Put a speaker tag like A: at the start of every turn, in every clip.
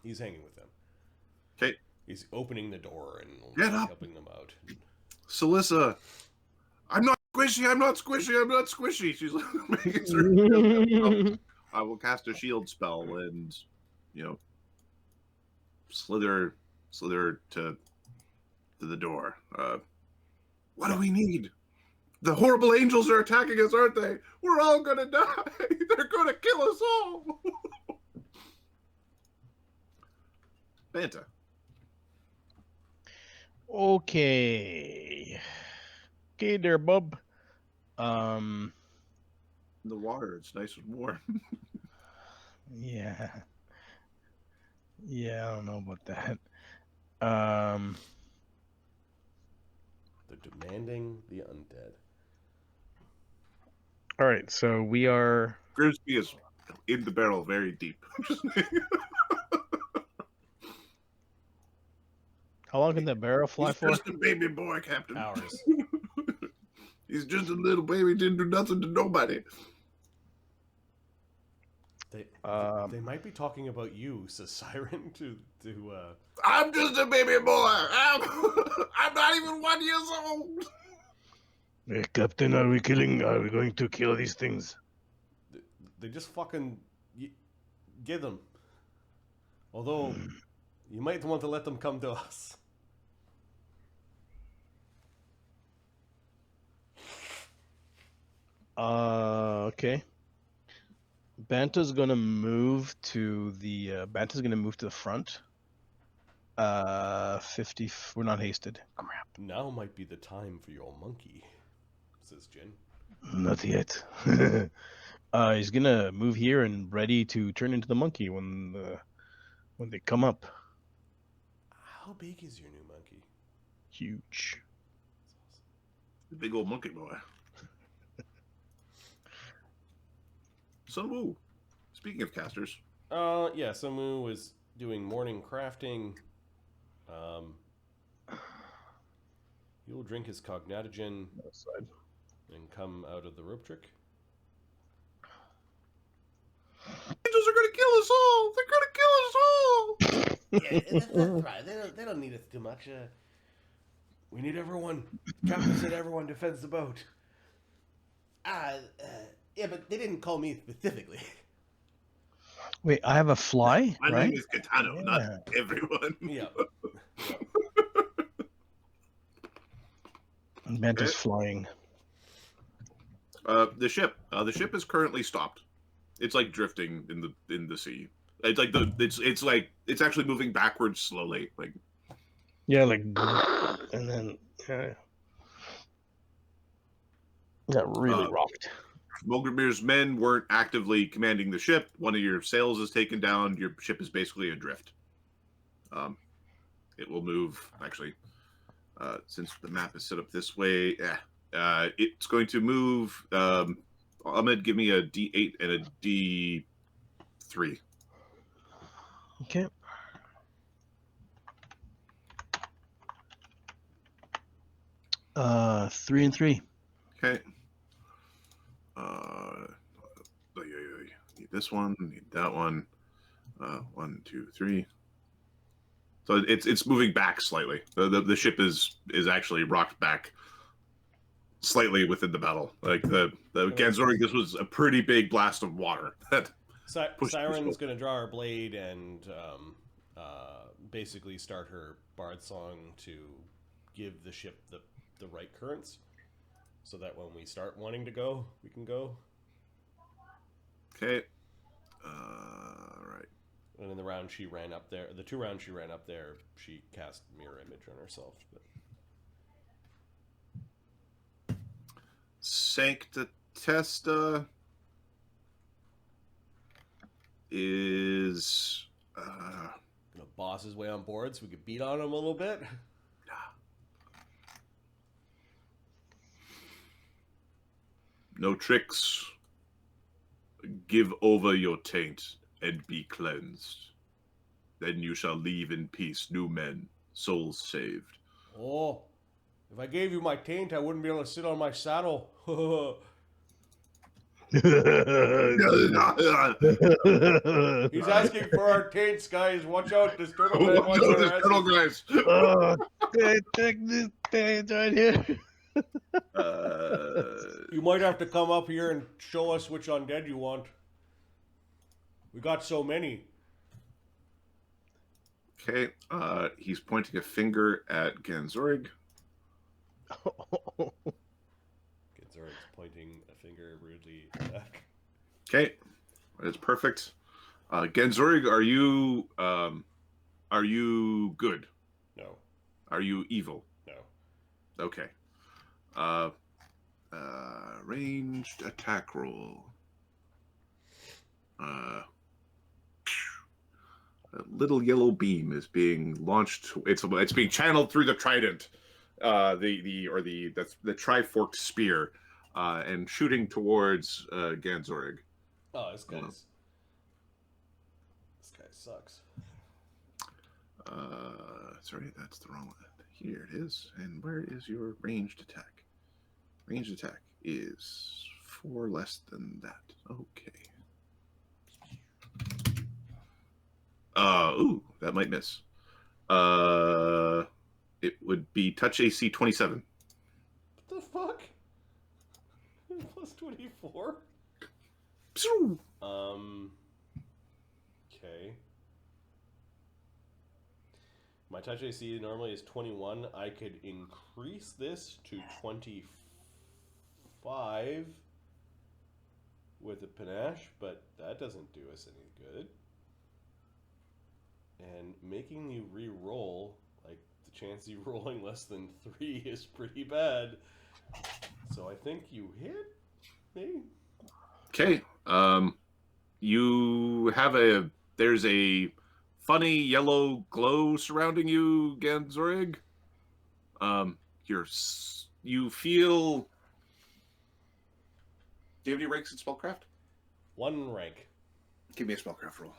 A: He's hanging with them.
B: Okay.
A: He's opening the door and
B: Get up,
A: helping them out.
B: Celissa. I'm not squishy. I'm not squishy. I'm not squishy. She's like making sure. I will cast a shield spell and, you know, slither to the door. What do we need? The horrible angels are attacking us, aren't they? We're all gonna die. They're gonna kill us all. Banta.
C: Okay. Okay there, bub.
B: The water, it's nice and warm.
C: Yeah. Yeah, I don't know about that.
A: They're demanding the undead.
C: All right, so we are.
B: Grimsby is in the barrel very deep.
C: How long can that barrel fly
B: He's
C: for?
B: just a baby boy, Captain.
A: Hours.
B: He's just a little baby, didn't do nothing to nobody.
A: They might be talking about you, says Siren to
B: I'm just a baby boy. I'm not even 1 year old.
C: Hey, Captain, are we going to kill these things?
A: They just fucking get them. Although you might want to let them come to us.
C: Okay. Banta's gonna move to the front. 50. We're not hasted. Crap.
A: Now might be the time for your monkey, says Jin.
C: Not yet. He's gonna move here and ready to turn into the monkey when they come up.
A: How big is your new monkey?
C: Huge.
B: The big old monkey boy. Sunwoo. Speaking of casters.
A: Yeah, Samu was doing morning crafting. He will drink his cognatogen and come out of the rope trick.
B: Angels are gonna kill us all. They're gonna kill us all.
A: Yeah, that's right. They don't need us too much. We need everyone. Captain said everyone defends the boat. Yeah, but they didn't call me specifically.
C: Wait, I have a fly,
B: My
C: right?
B: name is Katano, not everyone.
A: Yeah.
C: Banta's flying.
B: The ship is currently stopped. It's like drifting in the sea. It's like it's actually moving backwards slowly. Like
C: yeah, like and then got really rocked.
B: Mogramir's men weren't actively commanding the ship. One of your sails is taken down. Your ship is basically adrift. It will move actually. Since the map is set up this way, it's going to move. Ahmed, give me a D8 and a D3.
C: Okay. Three and three.
B: Okay. Need this one. Need that one. 1, 2, 3. So it's moving back slightly. The ship is actually rocked back slightly within the battle. Like the Ganzoring, this was a pretty big blast of water.
A: Siren's going to draw her blade and basically start her bard song to give the ship the right currents, so that when we start wanting to go, we can go.
B: Okay. Right.
A: And in the round she ran up there, the 2 rounds she ran up there, she cast mirror image on herself. But...
B: Sanctitesta is
A: gonna boss his way on board so we could beat on him a little bit.
B: No tricks. Give over your taint and be cleansed. Then you shall leave in peace, new men, souls saved.
A: Oh, if I gave you my taint, I wouldn't be able to sit on my saddle. He's asking for our taints, guys. Watch out, this turtle man wants our asses.
B: Turtle guys.
C: Take this taint right here.
A: You might have to come up here and show us which undead you want. We got so many.
B: Okay, he's pointing a finger at Ganzorig.
A: Genzorig's pointing a finger rudely back.
B: Okay, that's perfect. Ganzorig, are you good?
A: No.
B: Are you evil?
A: No.
B: Okay. Ranged attack roll. A little yellow beam is being launched. It's being channeled through the trident, the tri-forked spear, and shooting towards Ganzorig.
A: Oh, this guy sucks.
B: Sorry, that's the wrong one. Here it is. And where is your ranged attack? Ranged attack is 4 less than that. Okay. Ooh, that might miss. It would be touch AC 27.
A: What the fuck? Plus 24? Okay. My touch AC normally is 21. I could increase this to 25 with a panache, but that doesn't do us any good. And making you re-roll, like the chance of you rolling less than 3 is pretty bad. So I think you hit me.
B: Okay. You have there's a funny yellow glow surrounding you, Ganzorig. You feel. Do you have any ranks in spellcraft?
A: 1 rank.
B: Give me a spellcraft roll.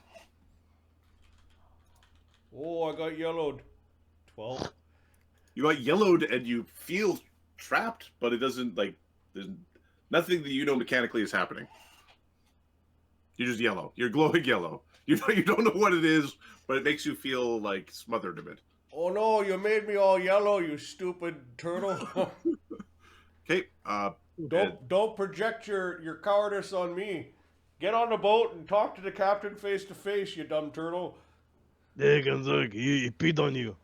A: Oh, I got yellowed. 12.
B: You got yellowed and you feel trapped, but it doesn't there's nothing that you know mechanically is happening. You're just yellow. You're glowing yellow. You don't know what it is, but it makes you feel like smothered a bit.
A: Oh no, you made me all yellow, you stupid turtle.
B: Okay.
A: Don't project your cowardice on me. Get on the boat and talk to the captain face to face, you dumb turtle.
C: There, Ganzorig, he peed on you.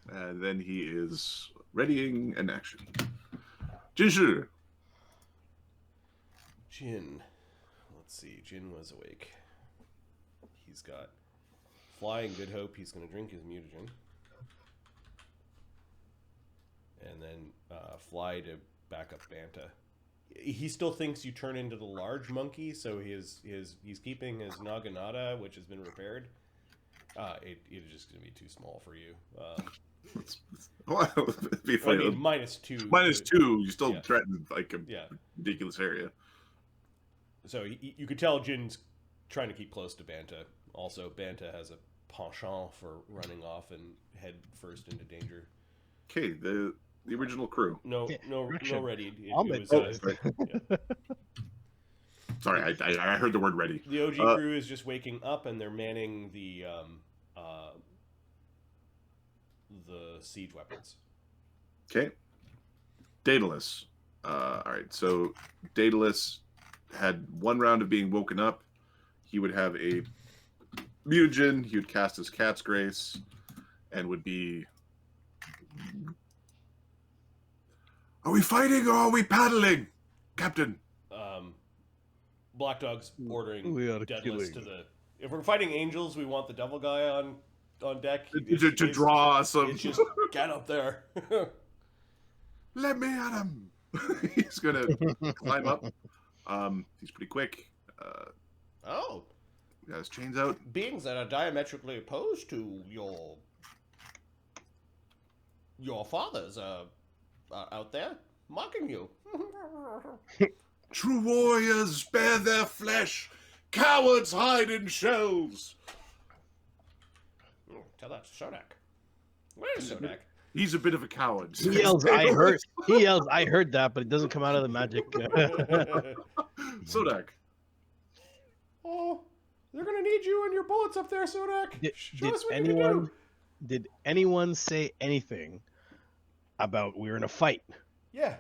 B: And then he is readying an action. Jinshi.
A: Jin. Let's see. Jin was awake. He's got Fly and Good Hope. He's going to drink his mutagen. And then Fly to back up Banta. He still thinks you turn into the large monkey, so he's keeping his Naginata, which has been repaired. It's just going to be too small for you.
B: It'd be funny.
A: I mean, -2.
B: -2. You still threaten a ridiculous area.
A: So you could tell Jin's trying to keep close to Banta. Also, Banta has a penchant for running off and head first into danger.
B: Okay, the original crew.
A: No ready.
B: Sorry, I heard the word ready.
A: The OG crew is just waking up and they're manning the siege weapons.
B: Okay. Daedalus. All right, so Daedalus had 1 round of being woken up. He would have a mutagen. He would cast his Cat's Grace and would be... Are we fighting or are we paddling, Captain?
A: Black Dog's ordering
C: We are
A: Daedalus
C: killing.
A: to the... If we're fighting angels, we want the devil guy on deck.
B: To draw some...
A: It's just, get up there.
B: Let me at him. He's going to climb up. He's pretty quick.
A: Oh.
B: Got his chains out.
A: Beings that are diametrically opposed to your fathers are out there mocking you.
B: True warriors spare their flesh. Cowards hide in shells.
A: Tell that to Sodak. Where's Sodak?
B: He's a bit of a coward.
C: He yells, I heard that, but it doesn't come out of the magic.
B: Sodak.
A: Oh, they're gonna need you and your bullets up there, Sodak. Show us what you can do.
C: Did anyone say anything about we're in a fight?
A: Yeah.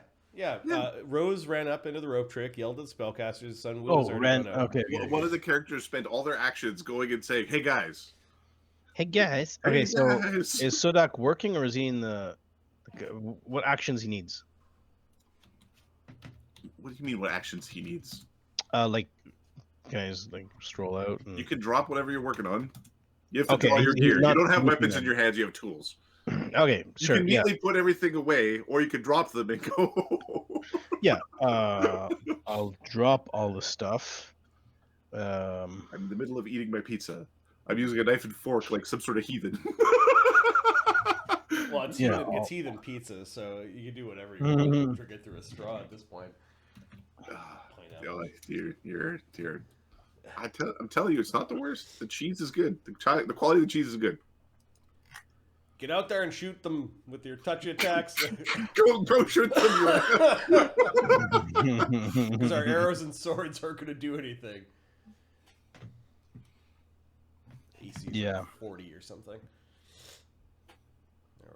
A: Rose ran up into the rope trick, yelled at the spellcasters. Sun Will
C: Oh,
A: was already gone out.
C: Okay.
B: One of the characters spent all their actions going and saying, "Hey guys."
C: Hey guys.
B: Hey,
C: Okay, so
B: guys.
C: is Sodak working or is he in the? What actions he needs?
B: What do you mean? What actions he needs?
C: Like, guys, like stroll out. And...
B: You can drop whatever you're working on. You have to
C: Okay,
B: draw your
C: he's
B: gear. You
C: not
B: don't have
C: looking
B: weapons
C: at
B: in
C: it.
B: your hands. You have tools.
C: Okay,
B: You
C: sure.
B: can immediately put everything away, or you could drop them and go.
C: Yeah. I'll drop all the stuff.
B: I'm in the middle of eating my pizza. I'm using a knife and fork like some sort of heathen.
A: Well, it's
C: Yeah,
A: heathen, it's heathen pizza, so you can do whatever you want to get through a straw at this point.
B: You're I'm telling you, it's not the worst. The cheese is good. The quality of the cheese is good.
A: Get out there and shoot them with your touchy attacks.
B: Go shoot them.
A: Because our arrows and swords aren't going to do anything. AC
C: Yeah.
A: 40 or something.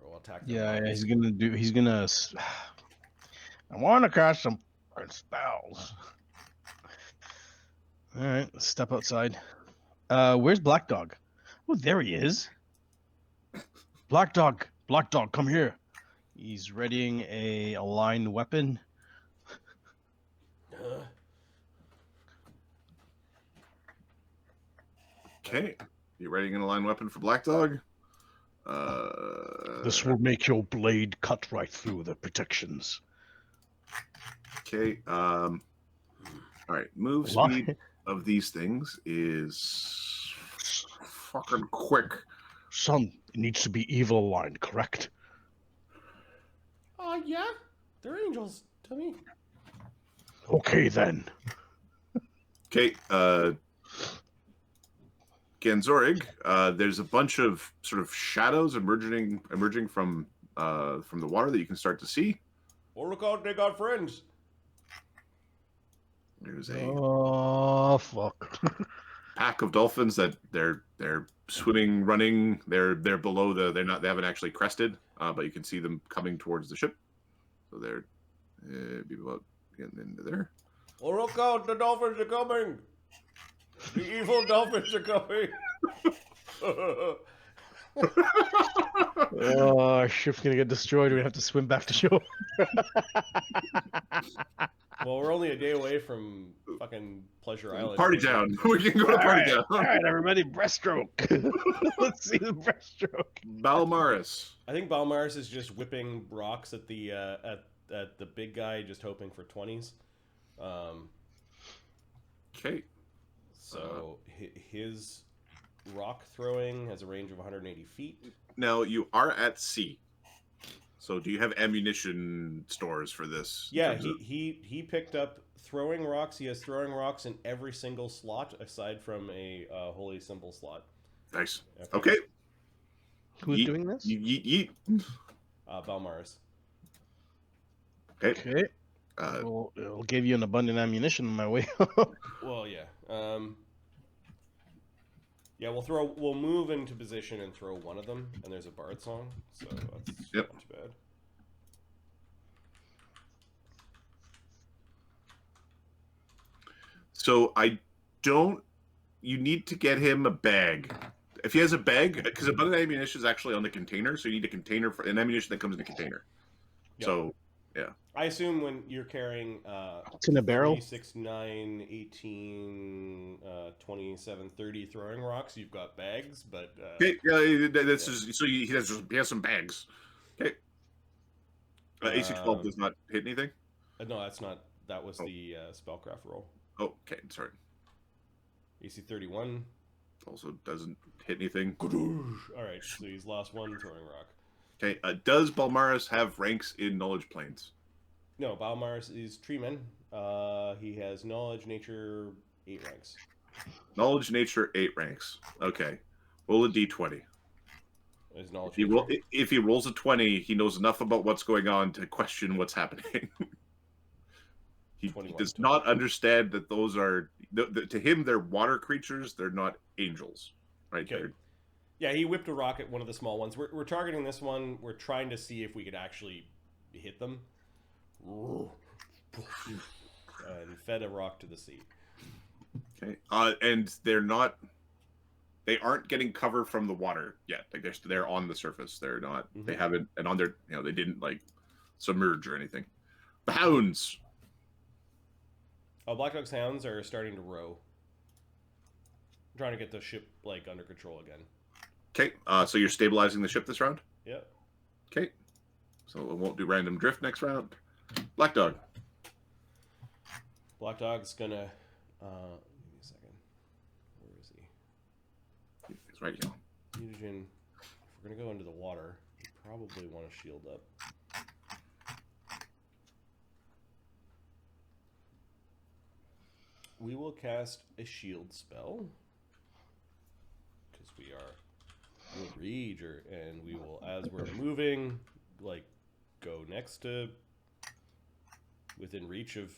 A: We'll attack them.
C: Yeah, he's gonna. I want to cast some spells. All right, let's step outside. Where's Black Dog? Oh, there he is. Black Dog, come here. He's readying a aligned weapon.
B: Okay, you readying an aligned weapon for Black Dog?
C: This will make your blade cut right through the protections.
B: Okay. All right. Move speed of these things is fucking quick.
C: Son, it needs to be evil aligned, correct?
A: Yeah. They're angels to me.
C: Okay then.
B: Okay. Ganzorig, there's a bunch of sort of shadows emerging from the water that you can start to see.
A: Oh, look out, they got friends.
B: There's a
C: Fuck.
B: pack of dolphins that they're swimming, running. They're below they haven't actually crested, but you can see them coming towards the ship. So they're be about getting into there.
A: Oh, look out, the dolphins are coming. The evil dolphins are coming.
C: Oh, our ship's gonna get destroyed. We have to swim back to shore.
A: Well, we're only a day away from fucking Pleasure Island.
B: Party Town. We can go to Party Town.
C: All right, everybody, breaststroke. Let's see the breaststroke.
B: Balmaris.
A: I think Balmaris is just whipping rocks at the at the big guy, just hoping for 20s.
B: Okay.
A: So his rock throwing has a range of 180 feet.
B: Now you are at sea. So do you have ammunition stores for this?
A: Yeah, he picked up throwing rocks. He has throwing rocks in every single slot aside from a holy symbol slot.
B: Nice. Okay.
C: Who's doing this?
B: Yeet.
A: Balmaris.
B: Okay.
C: Well, it'll give you an abundant ammunition on my way.
A: Well, yeah. Yeah, we'll move into position and throw one of them, and there's a bard song, so that's not too bad.
B: So you need to get him a bag. If he has a bag, because abundant ammunition is actually on the container, so you need a container for an ammunition that comes in a container.
A: Yep.
B: So, yeah.
A: I assume when you're carrying
C: It's in a barrel.
A: 3, 6, 9, 18, 27, 30 throwing rocks, you've got bags, but
B: Okay, yeah, this is so he has some bags. Okay. AC 12 does not hit anything.
A: no, that's not. That was the spellcraft roll.
B: Oh, okay, sorry.
A: AC 31.
B: Also doesn't hit anything.
A: All right, so he's lost one throwing rock.
B: Okay, does Balmaris have ranks in knowledge planes?
A: No, Balmaris is treeman. He has knowledge, nature, 8 ranks.
B: Knowledge, nature, 8 ranks. Okay, roll a d20.
A: His knowledge.
B: If he rolls a 20, he knows enough about what's going on to question what's happening. He
A: 21
B: does
A: total.
B: not understand that those are to him they're water creatures. They're not angels, right?
A: Okay. Yeah, he whipped a rock at one of the small ones. We're targeting this one. We're trying to see if we could actually hit them. And fed a rock to the sea.
B: Okay. And they aren't getting cover from the water yet. Like they're on the surface. They're not.
A: Mm-hmm.
B: They haven't. And on their, they didn't like submerge or anything. The hounds.
A: Black Dog's hounds are starting to row. I'm trying to get the ship like under control again.
B: Okay. So you're stabilizing the ship this round.
A: Yep.
B: Okay. So it won't do random drift next round. Black Dog.
A: Black Dog's gonna. Give me a second. Where is he?
B: He's right here.
A: Mutagen. If we're gonna go into the water, we probably want to shield up. We will cast a shield spell because we are Rager, and we will, as we're moving, like go next to within reach of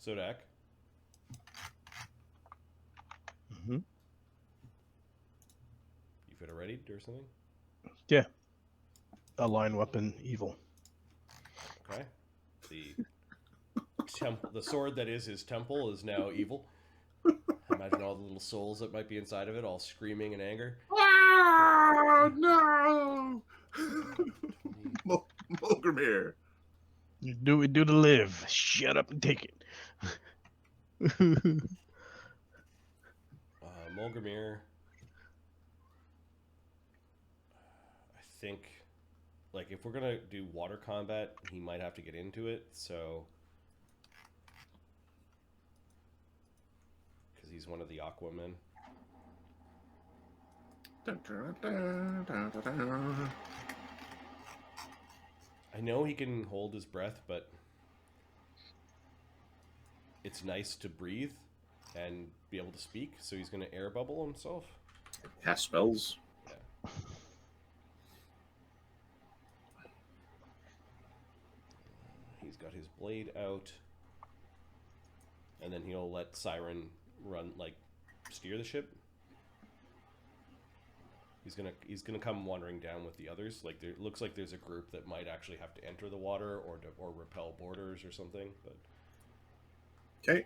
A: Sodak.
C: Mm-hmm.
A: You fit it ready or something?
C: Yeah. Align weapon evil.
A: Okay. The sword that is his temple is now evil. Imagine all the little souls that might be inside of it, all screaming in anger.
B: Oh, no! Mulgrimir.
C: You do it, do to live. Shut up and take it.
A: Mulgrimir, I think, like, if we're gonna do water combat, he might have to get into it, so... Because he's one of the Aquamen. I know he can hold his breath, but it's nice to breathe and be able to speak, so he's going to air bubble himself.
B: Cast spells.
A: Yeah. He's got his blade out, and then he'll let Siren run, like, steer the ship. He's gonna come wandering down with the others. Like, there looks like there's a group that might actually have to enter the water or repel borders or something. But
B: okay.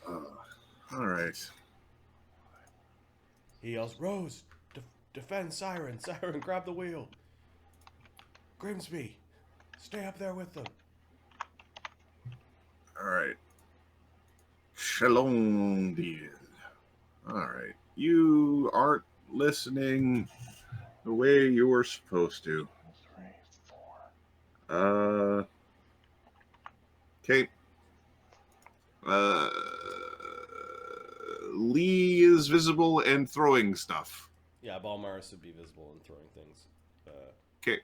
B: All right.
A: He yells, "Rose, defend Siren! Siren, grab the wheel! Grimsby, stay up there with them!"
B: All right. Shalom, dear. All right. You aren't listening the way you were supposed to.
C: 3, 4.
B: Okay. Lee is visible and throwing stuff.
A: Yeah, Balmaris would be visible and throwing things.
B: Okay.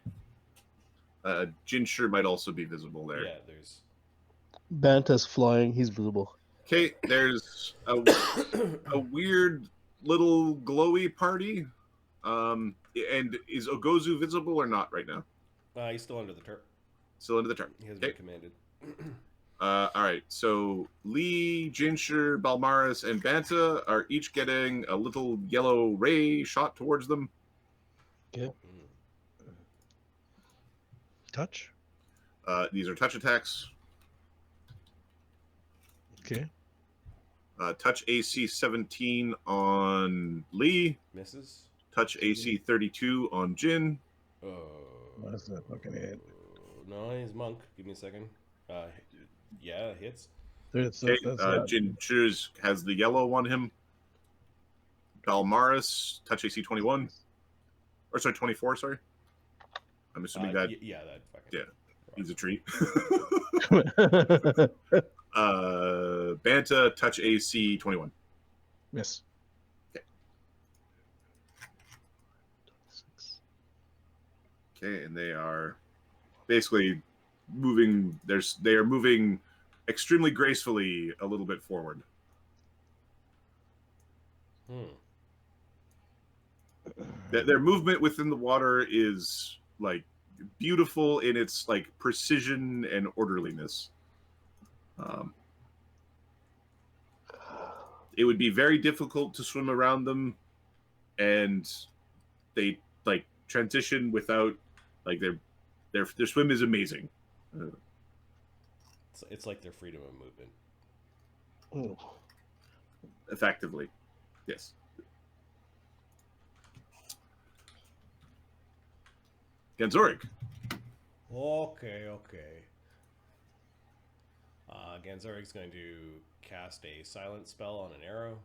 B: Jinshur might also be visible there.
A: Yeah, there's...
D: Banta's flying. He's visible.
B: Okay, there's a weird little glowy party. And is Ogozu visible or not right now?
A: He's still under the turret.
B: Still under the turret.
A: He has
B: Okay.
A: been commanded.
B: All right, so Lee, Jinshur, Balmaris, and Banta are each getting a little yellow ray shot towards them.
C: Touch.
B: These are touch attacks.
C: Okay.
B: Touch AC 17 on Lee.
A: Misses.
B: Touch AC 32 on Jin.
C: That's that fucking hit.
A: No, he's monk. Give me a second. Yeah, hits.
B: Okay, Jin Chuz has the yellow on him. Balmaris, touch AC 21. Or sorry, 24, sorry. I'm assuming that
A: Yeah, that fucking...
B: Yeah. he's a treat. Banta, touch AC 21.
C: Miss.
B: Okay, and they are basically moving. They are moving extremely gracefully a little bit forward. Their movement within the water is like beautiful in its like precision and orderliness. It would be very difficult to swim around them, and they like transition without like their swim is amazing.
A: It's like their freedom of movement.
D: Ooh.
B: Effectively, yes. Ganzorik.
A: Okay. Ganzorik's going to cast a silent spell on an arrow.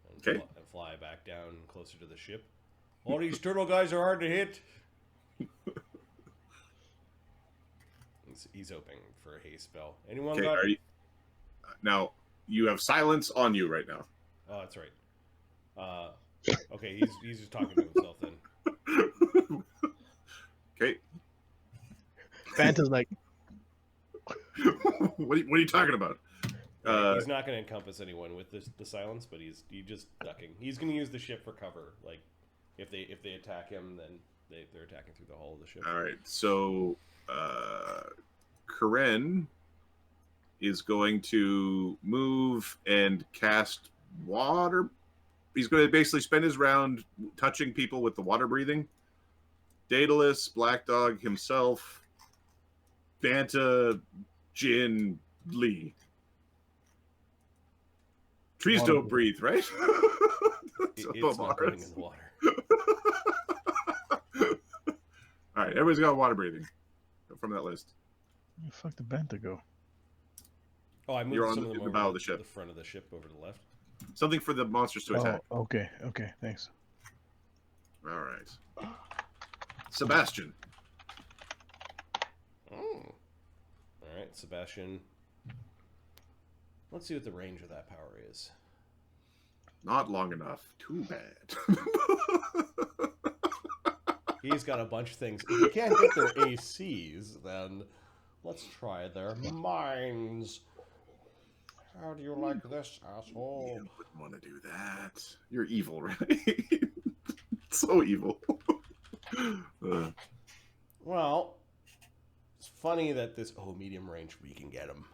A: And
B: Okay.
A: and fly back down closer to the ship. All these turtle guys are hard to hit. He's hoping for a haste spell. Anyone
B: Okay,
A: got...
B: are you now? You have silence on you right now.
A: Oh, that's right. Okay, he's just talking to himself then.
B: Okay.
D: Banta's like,
B: what are you talking about?
A: He's not going to encompass anyone with the silence, but he's just ducking. He's going to use the ship for cover. Like if they attack him, then they're attacking through the hull of the ship.
B: All right. So, Karen is going to move and cast water. He's going to basically spend his round touching people with the water breathing. Daedalus, Black Dog himself, Banta, Jin, Lee. Trees
D: Water
B: don't breathe, right?
A: It's not going in the water.
B: All right, everybody's got water breathing from that list.
C: Where the fuck did Banta go?
A: Oh, I moved
B: You're on
A: some of
B: the
A: them over
B: bow of the ship.
A: the front of the ship over to the left.
B: Something for the monsters to attack.
C: Oh, okay, thanks.
B: All right. Sebastian.
A: Oh. All right, Sebastian. Let's see what the range of that power is.
B: Not long enough. Too bad.
A: He's got a bunch of things. If you can't hit their ACs, then let's try their minds. How do you like this, asshole?
B: You wouldn't want to do that. You're evil, right? So evil.
A: Well, it's funny that this medium range we can get him.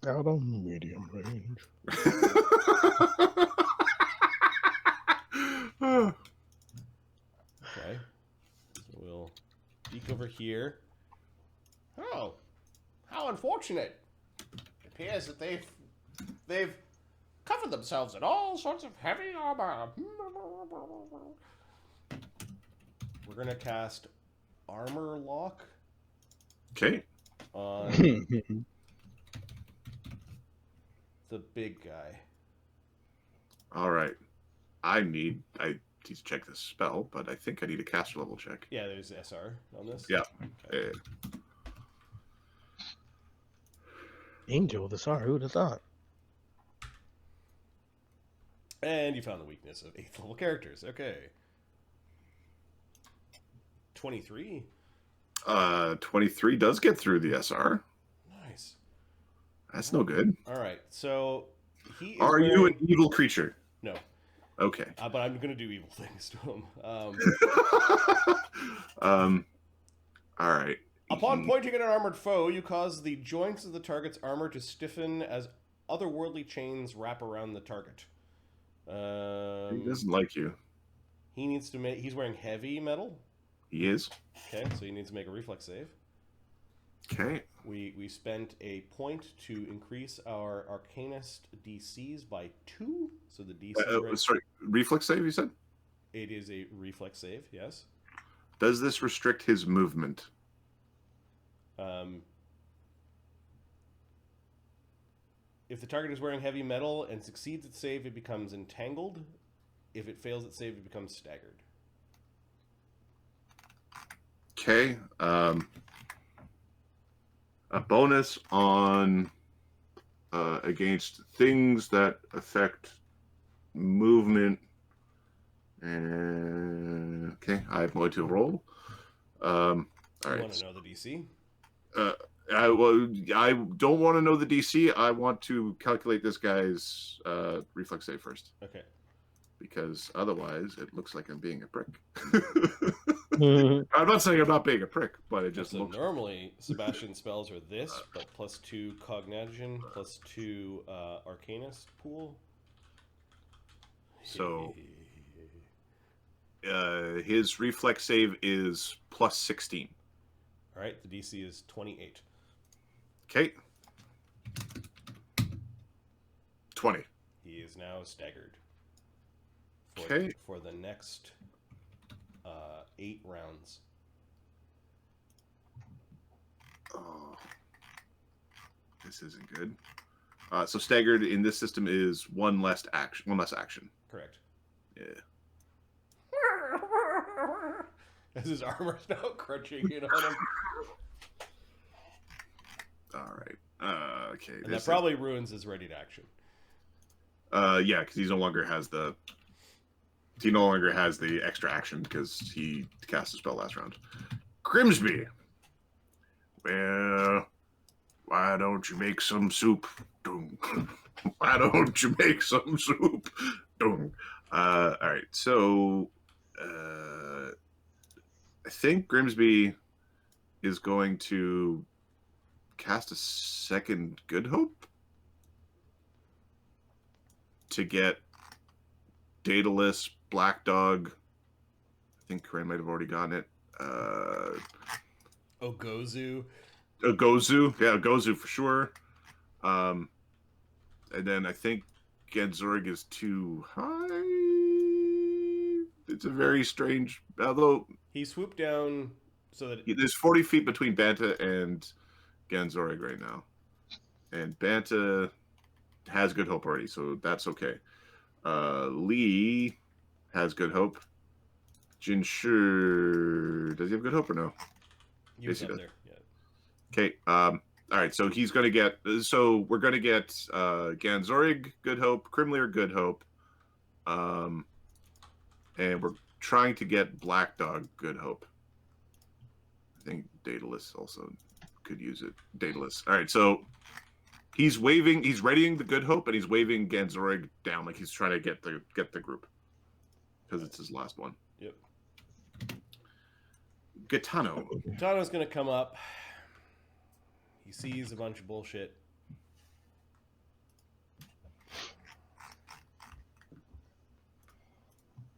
D: out of medium range.
A: Okay, so we'll peek over here. Oh, how unfortunate! It appears that they've covered themselves in all sorts of heavy armor. We're gonna cast Armor Lock
B: Okay.
A: on the big guy.
B: All right. I need to check this spell, but I think I need a caster level check.
A: Yeah, there's SR on this.
B: Yeah.
A: Okay.
D: Angel with a SR, who would have thought?
A: And you found the weakness of 8th level characters. Okay. 23.
B: 23 does get through the SR.
A: Nice.
B: That's no good.
A: All right. So he is
B: Are you
A: wearing...
B: an evil creature?
A: No.
B: Okay.
A: But I'm going to do evil things to him.
B: All right.
A: Upon pointing at an armored foe, you cause the joints of the target's armor to stiffen as otherworldly chains wrap around the target.
B: He doesn't like you.
A: He needs to make... He's wearing heavy metal.
B: He is.
A: Okay, so he needs to make a reflex save.
B: Okay.
A: We spent a point to increase our Arcanist DCs by 2. So the DC...
B: Sorry, reflex save, you said?
A: It is a reflex save, yes.
B: Does this restrict his movement?
A: If the target is wearing heavy metal and succeeds its save, it becomes entangled. If it fails its save, it becomes staggered.
B: Okay. A bonus on against things that affect movement. And okay, I'm going to roll. All
A: You
B: right.
A: want to know the DC?
B: I don't want to know the DC. I want to calculate this guy's reflex save first.
A: Okay.
B: because otherwise it looks like I'm being a prick.
D: Mhm.
B: I'm not saying I'm not being a prick, but it just
A: So
B: looks.
A: normally Sebastian's spells are this, but +2 cognition, +2 arcanist pool.
B: So his reflex save is +16.
A: All right, the DC is 28.
B: Okay. 20.
A: He is now staggered.
B: Okay.
A: For the next 8 rounds.
B: Oh, this isn't good. So staggered in this system is one less action. One less action.
A: Correct.
B: Yeah.
A: As his armor's now crunching in on him.
B: All right. Okay.
A: And that probably ruins his ready to action.
B: Yeah, because he no longer has the extra action because he cast a spell last round. Grimsby. Well, why don't you make some soup? Dung. Why don't you make some soup? Dung. All right. So, I think Grimsby is going to cast a second Good Hope to get Daedalus, Black Dog. I think Corinne might have already gotten it.
A: Ogozu.
B: Gozu. Yeah, Gozu for sure. And then I think Genzorg is too high. It's a very strange. Although
A: He swooped down so that
B: there's 40 feet between Banta and Genzorg right now, and Banta has Good Hope already, so that's okay. Lee has Good Hope. Jinshur, does he have Good Hope or no?
A: he was
B: Yes, he
A: up
B: does.
A: there. Yeah.
B: Okay. All right. So he's going to get. So we're going to get Ganzorig, Good Hope, Krimlir, Good Hope, and we're trying to get Black Dog, Good Hope. I think Daedalus also could use it. Daedalus. All right. So he's waving. He's readying the Good Hope, and he's waving Ganzorig down like he's trying to get the group because it's his last one.
A: Yep.
B: Gaetano.
A: Tano's gonna come up. He sees a bunch of bullshit.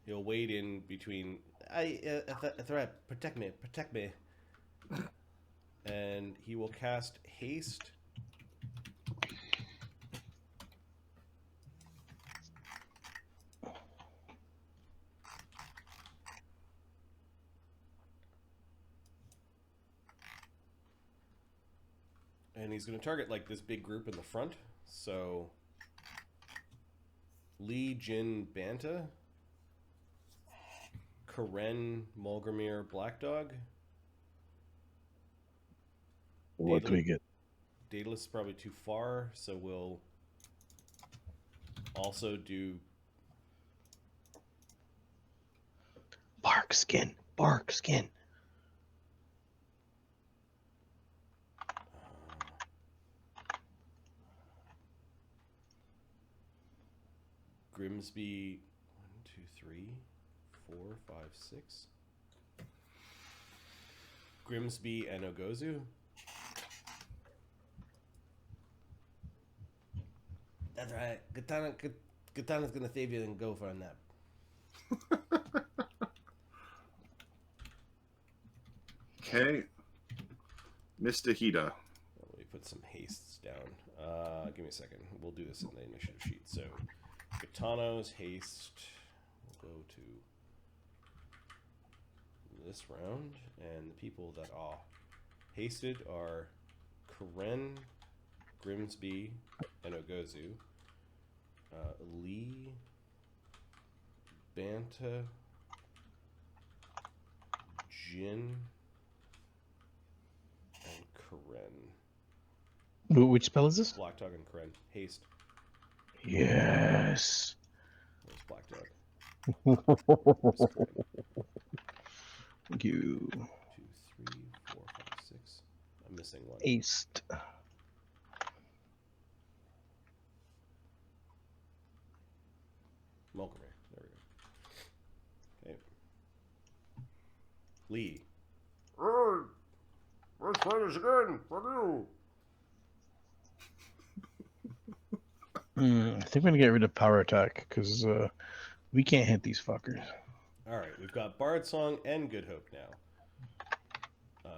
A: He'll wade in between. A threat. Protect me. Protect me. And he will cast haste. And he's going to target like this big group in the front. So Lee, Jin, Banta, Karen, Mulgrimir, Black Dog.
D: What do we get?
A: Daedalus is probably too far, so we'll also do
D: Bark skin. Bark skin.
A: Grimsby 1, 2, 3, 4, 5, 6. Grimsby and Ogozu. That's right. Katana's gonna save you and go for a nap.
B: Okay. Mr. Hida.
A: Let me put some hastes down. Give me a second. We'll do this in the initiative sheet. So, Katano's haste will go to this round, and the people that are hasted are Karen, Grimsby, and Ogozu. Lee, Banta, Jin, and Karen.
D: Which spell is this?
A: Black Dog and Karen. Haste.
D: Yes.
A: Where's Black Dog?
D: Thank you.
A: 2, 3, 4, 5, 6. I'm missing one.
D: East.
A: Mulgrimir. There we go. Okay. Lee. Hey, let's try this again. Fuck you.
C: I think we're gonna get rid of power attack because we can't hit these fuckers.
A: All right, we've got Bard Song and Good Hope now.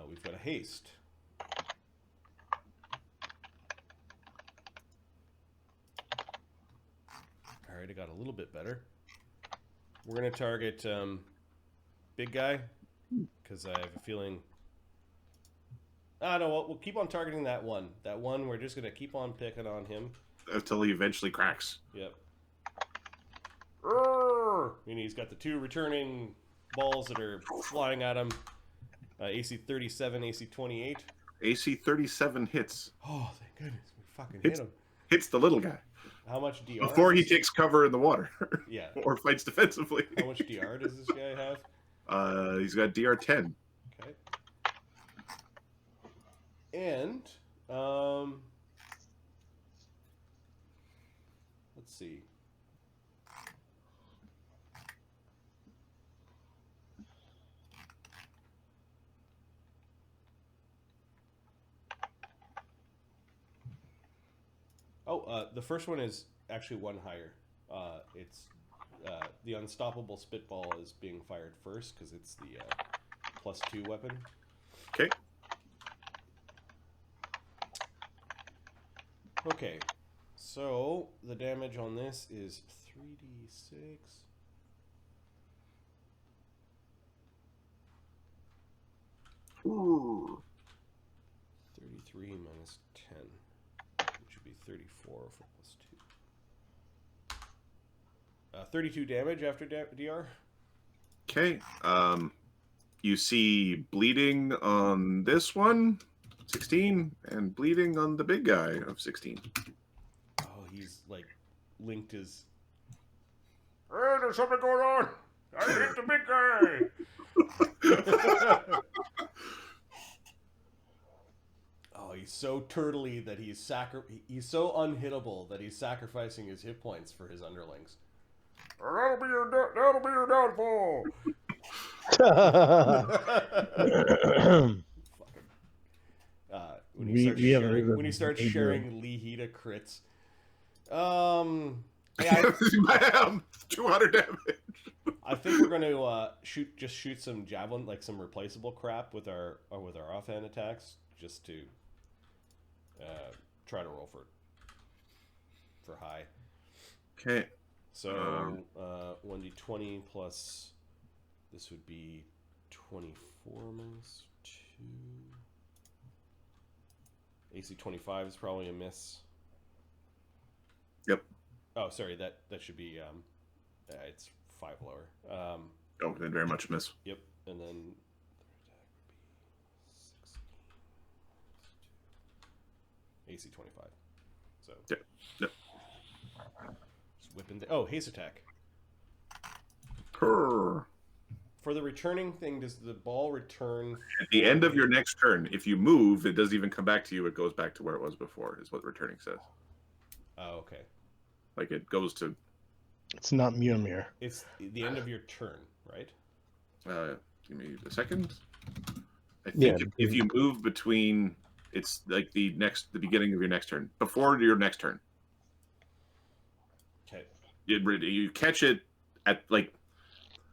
A: We've got a haste. All right, I got a little bit better. We're gonna target big guy because I have a feeling. I don't know. We'll keep on targeting that one. That one. We're just gonna keep on picking on him
B: until he eventually cracks.
A: Yep. And he's got the two returning balls that are flying at him. AC 37, AC 28.
B: AC 37 hits.
A: Oh, thank goodness. We fucking hit him.
B: Hits the little guy.
A: How much DR?
B: Before he takes cover in the water.
A: Yeah.
B: Or fights defensively.
A: How much DR does this guy have?
B: He's got DR 10.
A: Okay. And, let's see. Oh, the first one is actually one higher. It's the Unstoppable Spitball is being fired first because it's the +2 weapon.
B: Okay.
A: Okay, so the damage on this is 3d6.
B: Ooh.
A: 33 minus 10, which would be 34 for +2. 32 damage after DR.
B: Okay. You see bleeding on this one, 16, and bleeding on the big guy of 16.
A: Oh, he's like linked his. Hey, there's something going on. I hit the big guy. Oh, he's so turtly that he's so unhittable that he's sacrificing his hit points for his underlings. That'll be your downfall. When he starts sharing Lehita crits. Yeah,
B: 200 damage.
A: I think we're going to shoot some javelin, like some replaceable crap with our offhand attacks, just to try to roll for high.
B: Okay.
A: So 1d20 plus this would be 24 minus 2. AC 25 is probably a miss.
B: Yep.
A: Oh, sorry, that should be it's 5 lower.
B: Oh, then very much miss.
A: Yep, and then AC 25. So
B: Yep.
A: just whipping haste attack.
B: Purr.
A: For the returning thing, does the ball return
B: At the end of your next turn? If you move, it doesn't even come back to you. It goes back to where it was before, is what returning says.
A: Oh, okay.
B: Like it goes to.
C: It's not Mjolnir.
A: It's the end of your turn, right?
B: Give me a second. I think
C: Yeah.
B: if you move between, it's like the beginning of your next turn, before your next turn.
A: Okay.
B: You catch it at like.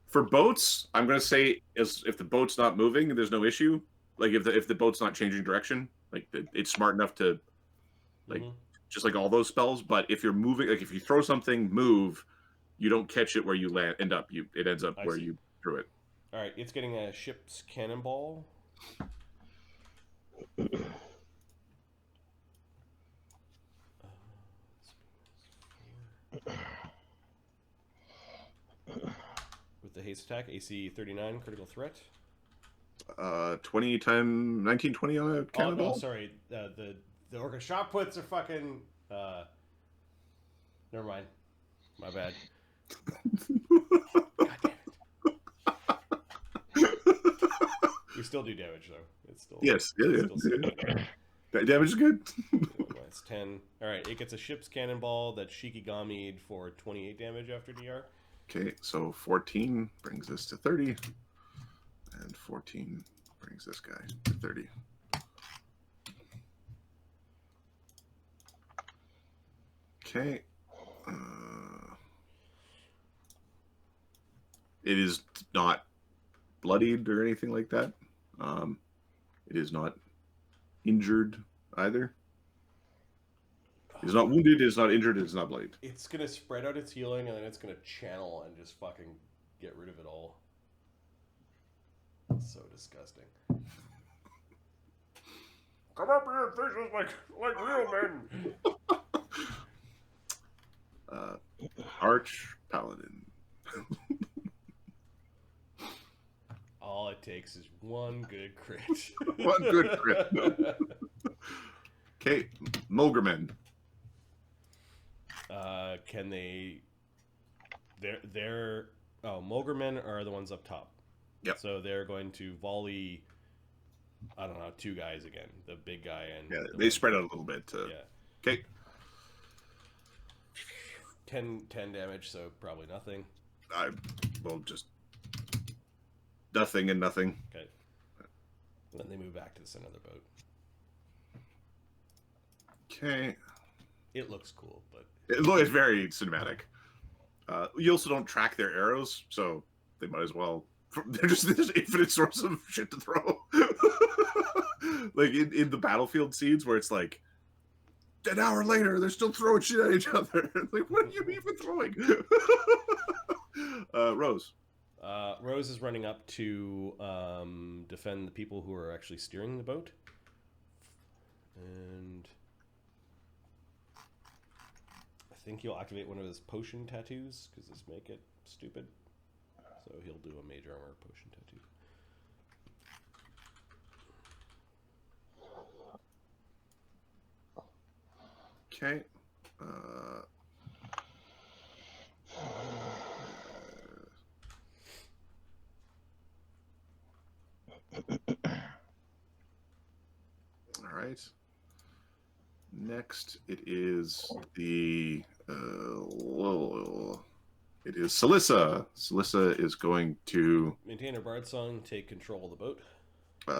B: For boats, I'm gonna say if the boat's not moving, there's no issue. Like if the boat's not changing direction, like it's smart enough to, like just like all those spells. But if you're moving, like if you throw something, move, you don't catch it where you end up. It ends up where you threw it.
A: All right, it's getting a ship's cannonball. With the haste attack, AC 39, critical threat.
B: 20 times 1920 on a cannonball.
A: Oh, sorry. The orca shot puts are fucking. Never mind. My bad. God damn it. We still do damage though. It's still
B: yes. Yeah. That damage is good.
A: It's 10. All right. It gets a ship's cannonball that's Shikigami'd for 28 damage after DR.
B: Okay, so 14 brings us to 30. And 14 brings this guy to 30. Okay. It is not bloodied or anything like that. It is not injured either. It is not wounded, it is not injured, it is not bloodied.
A: It's gonna spread out its healing, and then it's gonna channel and just fucking get rid of it all. It's so disgusting. Come up here and face us like real men.
B: Arch Paladin.
A: All it takes is one good crit.
B: One good crit. Okay, Mulgermen.
A: Can they? They're Mulgermen are the ones up top.
B: Yep.
A: So they're going to volley. I don't know, 2 guys again. The big guy and
B: Yeah,
A: the
B: they
A: one-
B: spread out a little bit.
A: Yeah.
B: Okay.
A: 10 damage, so probably nothing.
B: I will just nothing and nothing.
A: Okay. Then they move back to the center of the boat.
B: Okay.
A: It looks cool, but
B: It's very cinematic. You also don't track their arrows, so they might as well. There's infinite source of shit to throw. Like in the battlefield scenes where it's like, an hour later, they're still throwing shit at each other. Like, what are you even throwing? Rose.
A: Rose is running up to defend the people who are actually steering the boat. And I think he'll activate one of his potion tattoos, because this make it stupid. So he'll do a mage armor potion tattoo.
B: Okay. All right. Next, it is the it is Celissa. Celissa is going to.
A: Maintain her bard song, take control of the boat.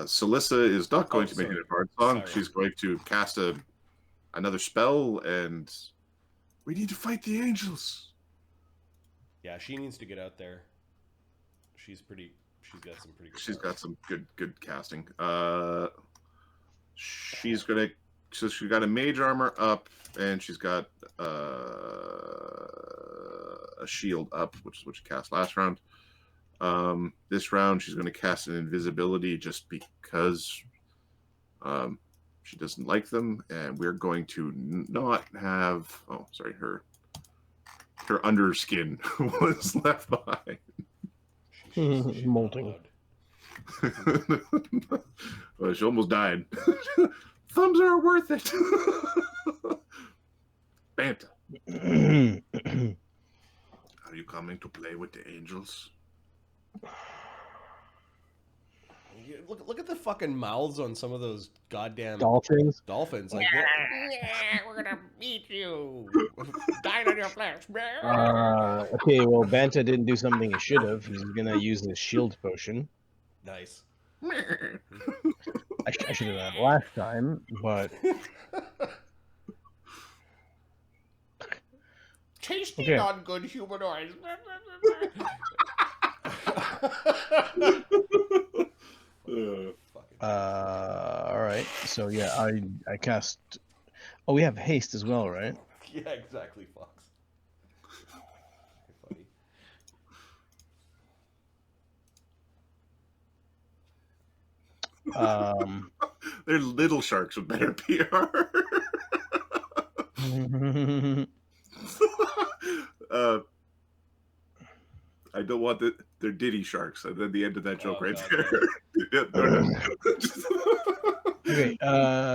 B: Celissa is not going to maintain
A: sorry.
B: a bard song.
A: Sorry.
B: She's going to cast another spell, and we need to fight the angels.
A: Yeah, she needs to get out there. She's got some pretty good
B: She's
A: powers.
B: got some good casting. She's gonna. So she got a mage armor up, and she's got a shield up, which is what she cast last round. This round, she's going to cast an invisibility just because she doesn't like them, and we're going to not have. Oh, sorry, her underskin was left behind.
A: She's
D: Molting.
A: not allowed.
B: Well, she almost died. Thumbs are worth it. Banta, are you coming to play with the angels?
A: Look at the fucking mouths on some of those goddamn
D: Dolphins.
A: dolphins. Like, yeah, we're gonna eat you. Dine on your flesh.
D: Okay, well, Banta didn't do something he should have. He's gonna use his shield potion.
A: Nice.
D: I should have done that last time, but
A: Tasty,
D: Okay.
A: non-good humanoids. Fucking
D: all right. So yeah, I cast. Oh, we have haste as well, right?
A: yeah, exactly, Fox. Funny.
B: They're little sharks with better PR. I don't want they're Diddy sharks. And then the end of that joke
A: Oh,
B: right
A: God,
B: there.
D: Okay.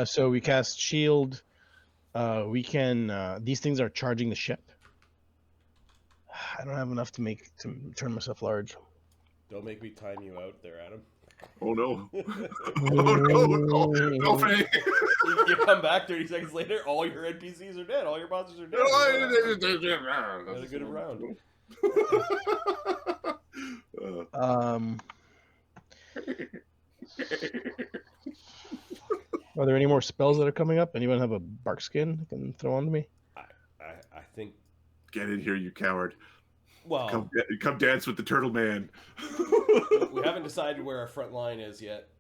D: So we cast shield. We can. These things are charging the ship. I don't have enough to turn myself large.
A: Don't make me time you out there, Adam.
B: Oh no! Oh no! No, Faye.
A: You come back 30 seconds later, all your NPCs are dead. All your monsters are dead. You had a good round.
D: Um, are there any more spells that are coming up? Anyone have a bark skin I can throw onto me?
A: I think.
B: Get in here, you coward.
A: Well,
B: Come dance with the turtle man.
A: we haven't decided where our front line is yet.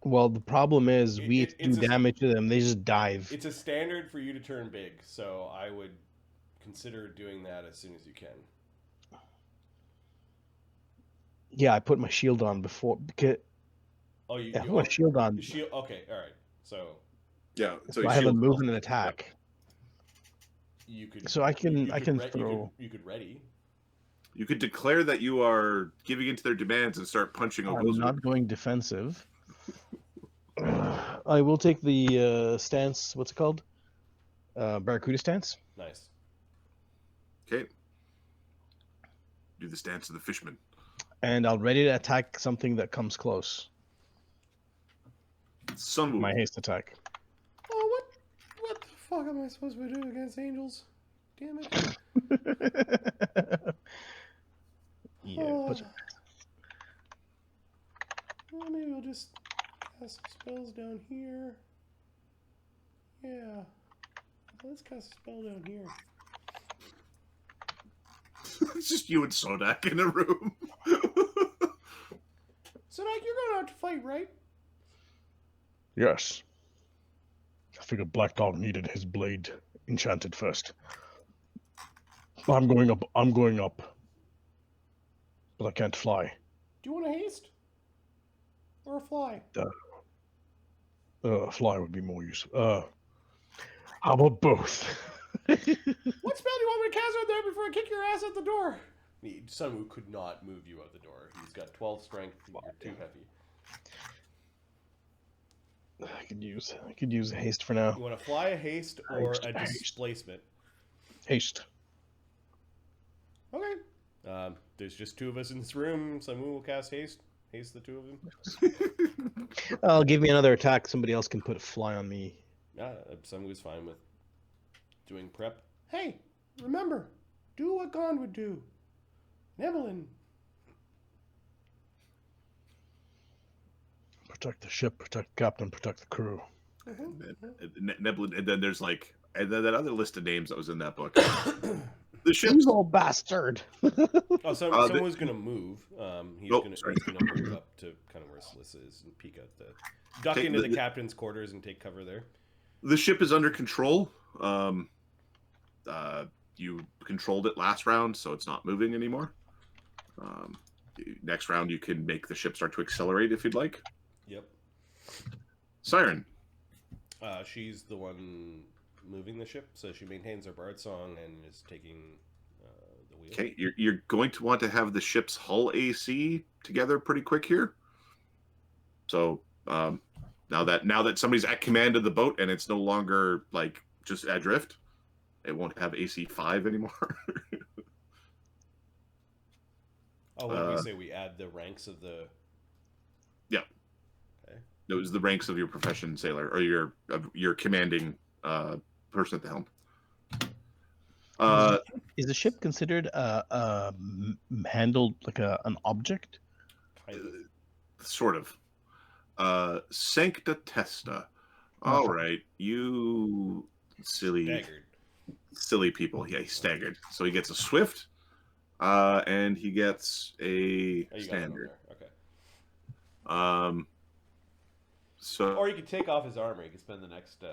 D: Well, the problem is we do damage to them. They just dive.
A: It's a standard for you to turn big, so I would consider doing that as soon as you can.
D: Yeah, I put my shield on before because
A: Oh, you
D: I put my shield on.
A: The shield. Okay, all right. So
B: Yeah,
D: So I have a move and an attack.
A: you could.
D: So I can
A: throw. You could ready.
B: You could declare that you are giving into their demands and start punching
D: I'm
B: Ogos.
D: not going defensive. I will take the stance. What's it called? Barracuda stance.
A: Nice.
B: Okay. Do the stance of the fishman.
D: And I'll ready to attack something that comes close.
B: Sunwoo.
D: My haste attack.
A: Oh, what the fuck am I supposed to do against angels? Damn it.
D: Yeah.
A: Well, maybe we'll just cast some spells down here. Yeah. Let's cast a spell down here.
B: It's just you and Sodak in a room.
A: Sodak, you're going out to fight, right?
C: Yes. I figured Black Dog needed his blade enchanted first. I'm going up. But I can't fly.
A: Do you want a haste? Or a fly?
C: Fly would be more useful. How about both?
A: What spell do you want me to cast out there before I kick your ass out the door? Sunwoo could not move you out the door. He's got 12 strength. You're too heavy.
D: I could use a haste for now.
A: You want to fly, a haste, or a displacement?
D: Haste.
A: Okay. There's just two of us in this room. Sunwoo will cast haste. Haste the two of them.
D: Give me another attack. Somebody else can put a fly on me.
A: Sunwoo's fine with doing prep. Hey, remember, do what Gond would do. Nebelin.
C: Protect the ship, protect the captain, protect the crew.
B: Nebulin, and then there's like, and then that other list of names that was in that book. The ship's
D: Evil bastard.
A: Oh, someone's going to move. He's going to move up to kind of where Sliss is and peek out duck into the captain's quarters and take cover there.
B: The ship is under control. You controlled it last round, so it's not moving anymore. Next round, you can make the ship start to accelerate if you'd like.
A: Yep.
B: Siren.
A: She's the one moving the ship, so she maintains her bard song and is taking the wheel.
B: Okay, you're going to want to have the ship's hull AC together pretty quick here. So now that somebody's at command of the boat and it's no longer like just adrift, it won't have AC 5 anymore.
A: Oh, what did we say? We add the ranks of the...
B: Yeah.
A: Okay.
B: It was the ranks of your profession sailor, or your commanding person at the helm.
D: Is the ship considered handled like an object?
A: Kind of.
B: Sort of. Sancta Testa. All right, you silly people. Yeah, he's staggered. So he gets a swift, and he gets a standard.
A: Okay.
B: So,
A: or you could take off his armor. You could spend the
B: next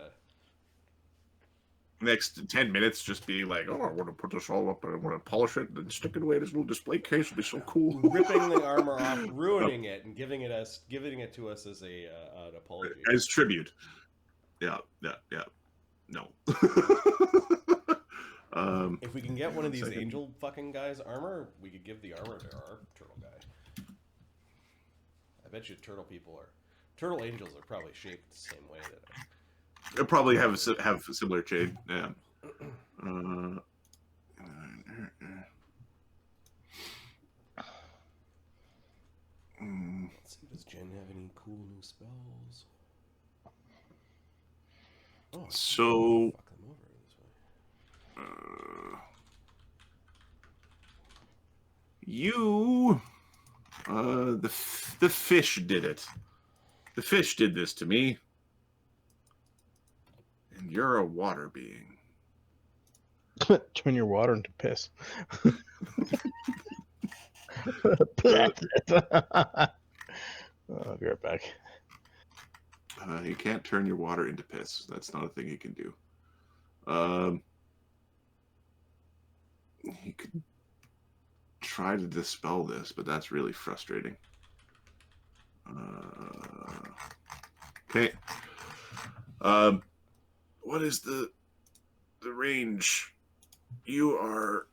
B: 10 minutes just being like, oh, I want to put this all up and I want to polish it and stick it away in this little display case. It'll be so cool.
A: Ripping the armor off, ruining it, and giving it to us as an apology.
B: As tribute. Yeah. No.
A: If we can get one of these angel fucking guys' armor, we could give the armor to our turtle guy. I bet you turtle angels are probably shaped the same way that
B: They'll probably have a similar chain. Yeah.
A: Let's see, does Jen have any cool new spells? Oh,
B: so
A: fuck them over this way.
B: You, the fish did it. The fish did this to me. And you're a water being.
D: Turn your water into piss. I'll be right back.
B: You can't turn your water into piss. That's not a thing he can do. He could try to dispel this, but that's really frustrating. Okay. What is the range? You are...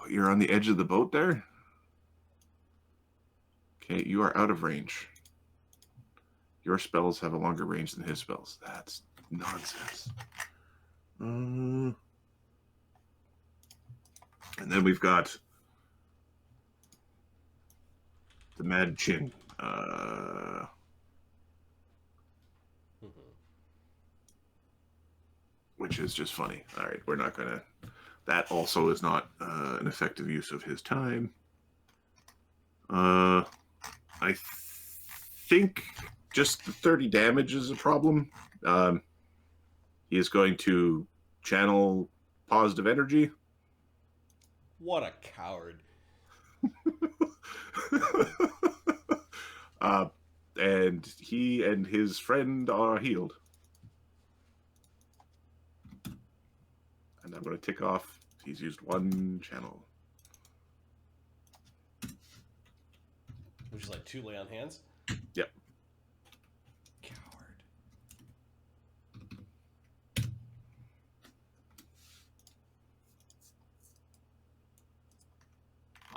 B: you're on the edge of the boat there? Okay, you are out of range. Your spells have a longer range than his spells. That's nonsense. And then we've got the Mad Chin. Which is just funny. All right, we're not going to... That also is not an effective use of his time. I think just the 30 damage is a problem. He is going to channel positive energy.
A: What a coward.
B: And he and his friend are healed. And I'm going to tick off. He's used one channel.
A: Which is like 2 lay on hands?
B: Yep.
A: Coward.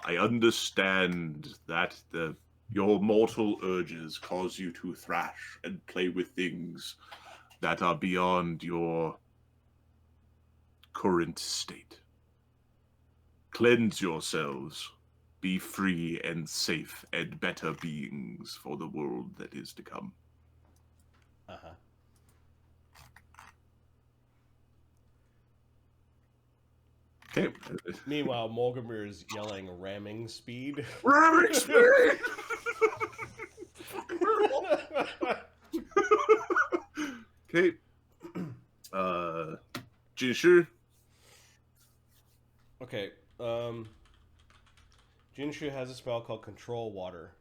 B: I understand that your mortal urges cause you to thrash and play with things that are beyond your current state. Cleanse yourselves. Be free and safe and better beings for the world that is to come.
A: Uh-huh.
B: Okay.
A: Meanwhile, Morgamir is yelling ramming speed.
B: Ramming speed! Okay. Jinshu.
A: Okay, Jinshu has a spell called Control Water.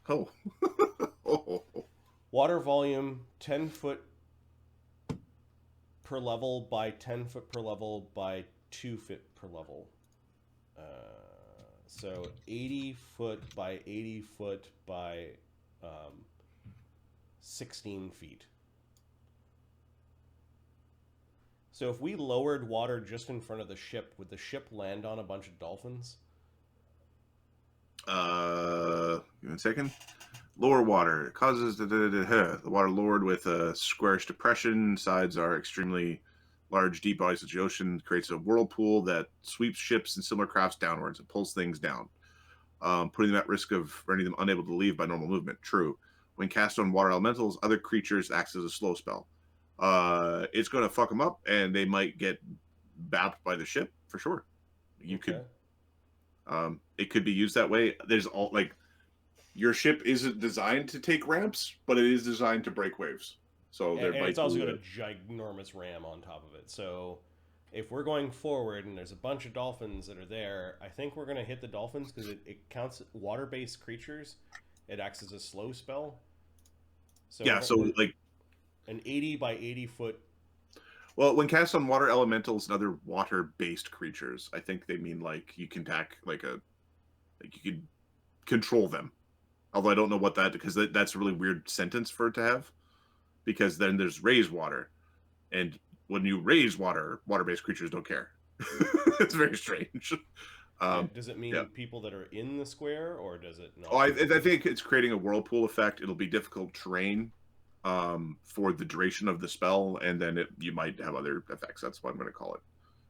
B: Oh. Oh.
A: Water volume 10 foot per level by 10 foot per level by 2 foot per level. So 80 foot by 80 foot by 16 feet. So if we lowered water just in front of the ship, would the ship land on a bunch of dolphins?
B: Give me a second. Lower water. It causes the water lowered with a squarish depression. Sides are extremely large, deep bodies of the ocean. Creates a whirlpool that sweeps ships and similar crafts downwards. It pulls things down, putting them at risk of rendering them unable to leave by normal movement. True. When cast on water elementals, other creatures acts as a slow spell. It's going to fuck them up, and they might get bapped by the ship for sure. You could, it could be used that way. There's all like, your ship isn't designed to take ramps, but it is designed to break waves. So
A: and it's also got a ginormous ram on top of it. So if we're going forward and there's a bunch of dolphins that are there, I think we're going to hit the dolphins because it counts water-based creatures. It acts as a slow spell. So
B: yeah, so like
A: an 80 by 80 foot.
B: Well, when cast on water elementals and other water-based creatures, I think they mean like you can attack like you can control them. Although I don't know what that, because that's a really weird sentence for it to have, because then there's raise water, and when you raise water, water-based creatures don't care. It's very strange.
A: Does it mean people that are in the square, or does it not?
B: Oh, I think it's creating a whirlpool effect. It'll be difficult terrain for the duration of the spell, and then you might have other effects. That's what I'm going to call it.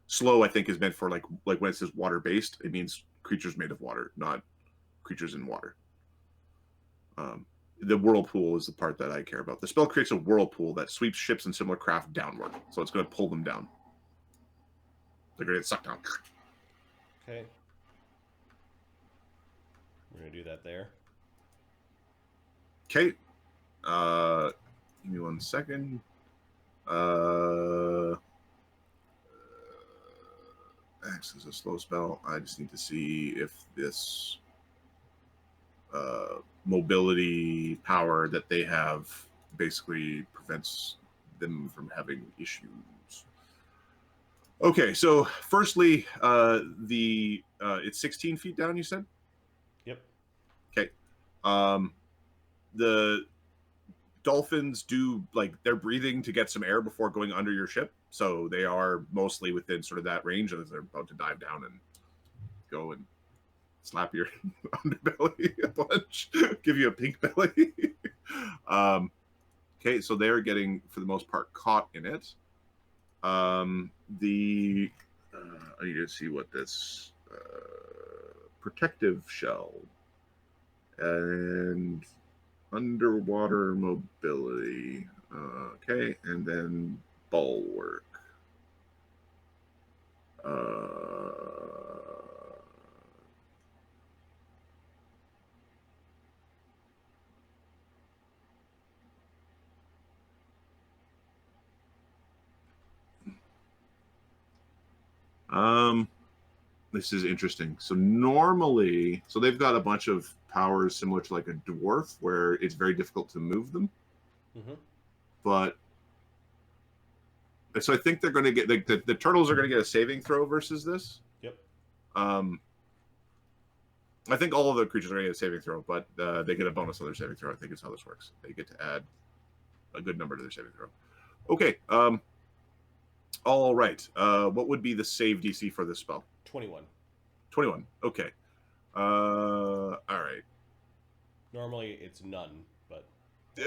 B: Slow, I think, is meant for like when it says water-based, it means creatures made of water, not creatures in water. The whirlpool is the part that I care about. The spell creates a whirlpool that sweeps ships and similar craft downward, so it's going to pull them down. They're going to get sucked down.
A: Okay. We're gonna do that there.
B: Okay. Give me 1 second. Acts as a slow spell. I just need to see if this mobility power that they have basically prevents them from having issues. Okay, so firstly, it's 16 feet down, you said?
A: Yep.
B: Okay. The dolphins do, like, they're breathing to get some air before going under your ship, so they are mostly within sort of that range as they're about to dive down and go and slap your underbelly a bunch, give you a pink belly. Okay, so they're getting, for the most part, caught in it. I need to see what this protective shell and underwater mobility. Okay, and then bulwark. This is interesting. So normally, so they've got a bunch of powers similar to like a dwarf, where it's very difficult to move them.
A: Mm-hmm.
B: But so I think they're going to get the turtles are going to get a saving throw versus this.
A: Yep.
B: I think all of the creatures are going to get a saving throw, but they get a bonus on their saving throw. I think is how this works. They get to add a good number to their saving throw. Okay. All right. What would be the save DC for this spell?
A: 21.
B: 21. Okay. All right.
A: Normally it's none, but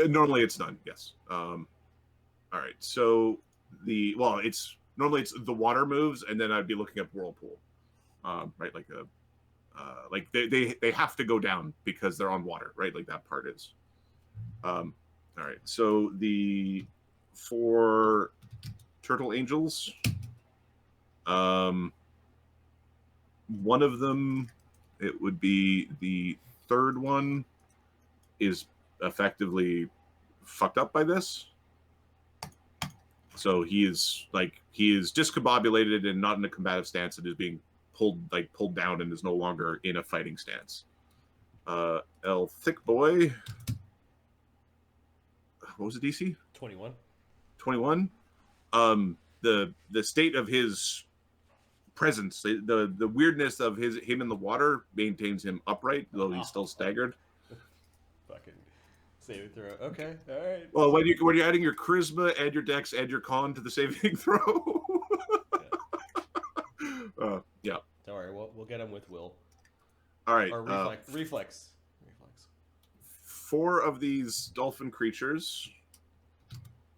B: Normally it's none. Yes. All right. So it's normally it's the water moves, and then I'd be looking up whirlpool. Right, like they have to go down because they're on water, right? Like that part is. All right. So the 4 turtle angels. One of them, it would be the third one, is effectively fucked up by this. So he is discombobulated and not in a combative stance, and is being pulled down and is no longer in a fighting stance. El Thick Boy. What was the DC?
A: 21.
B: 21. The state of his presence, the weirdness of him in the water maintains him upright, though he's still staggered.
A: Fucking saving throw. Okay, all right.
B: Well, when you're adding your charisma, add your dex, add your con to the saving throw. Yeah.
A: Don't worry, we'll get him with will.
B: All right.
A: Or reflex.
B: 4 of these dolphin creatures.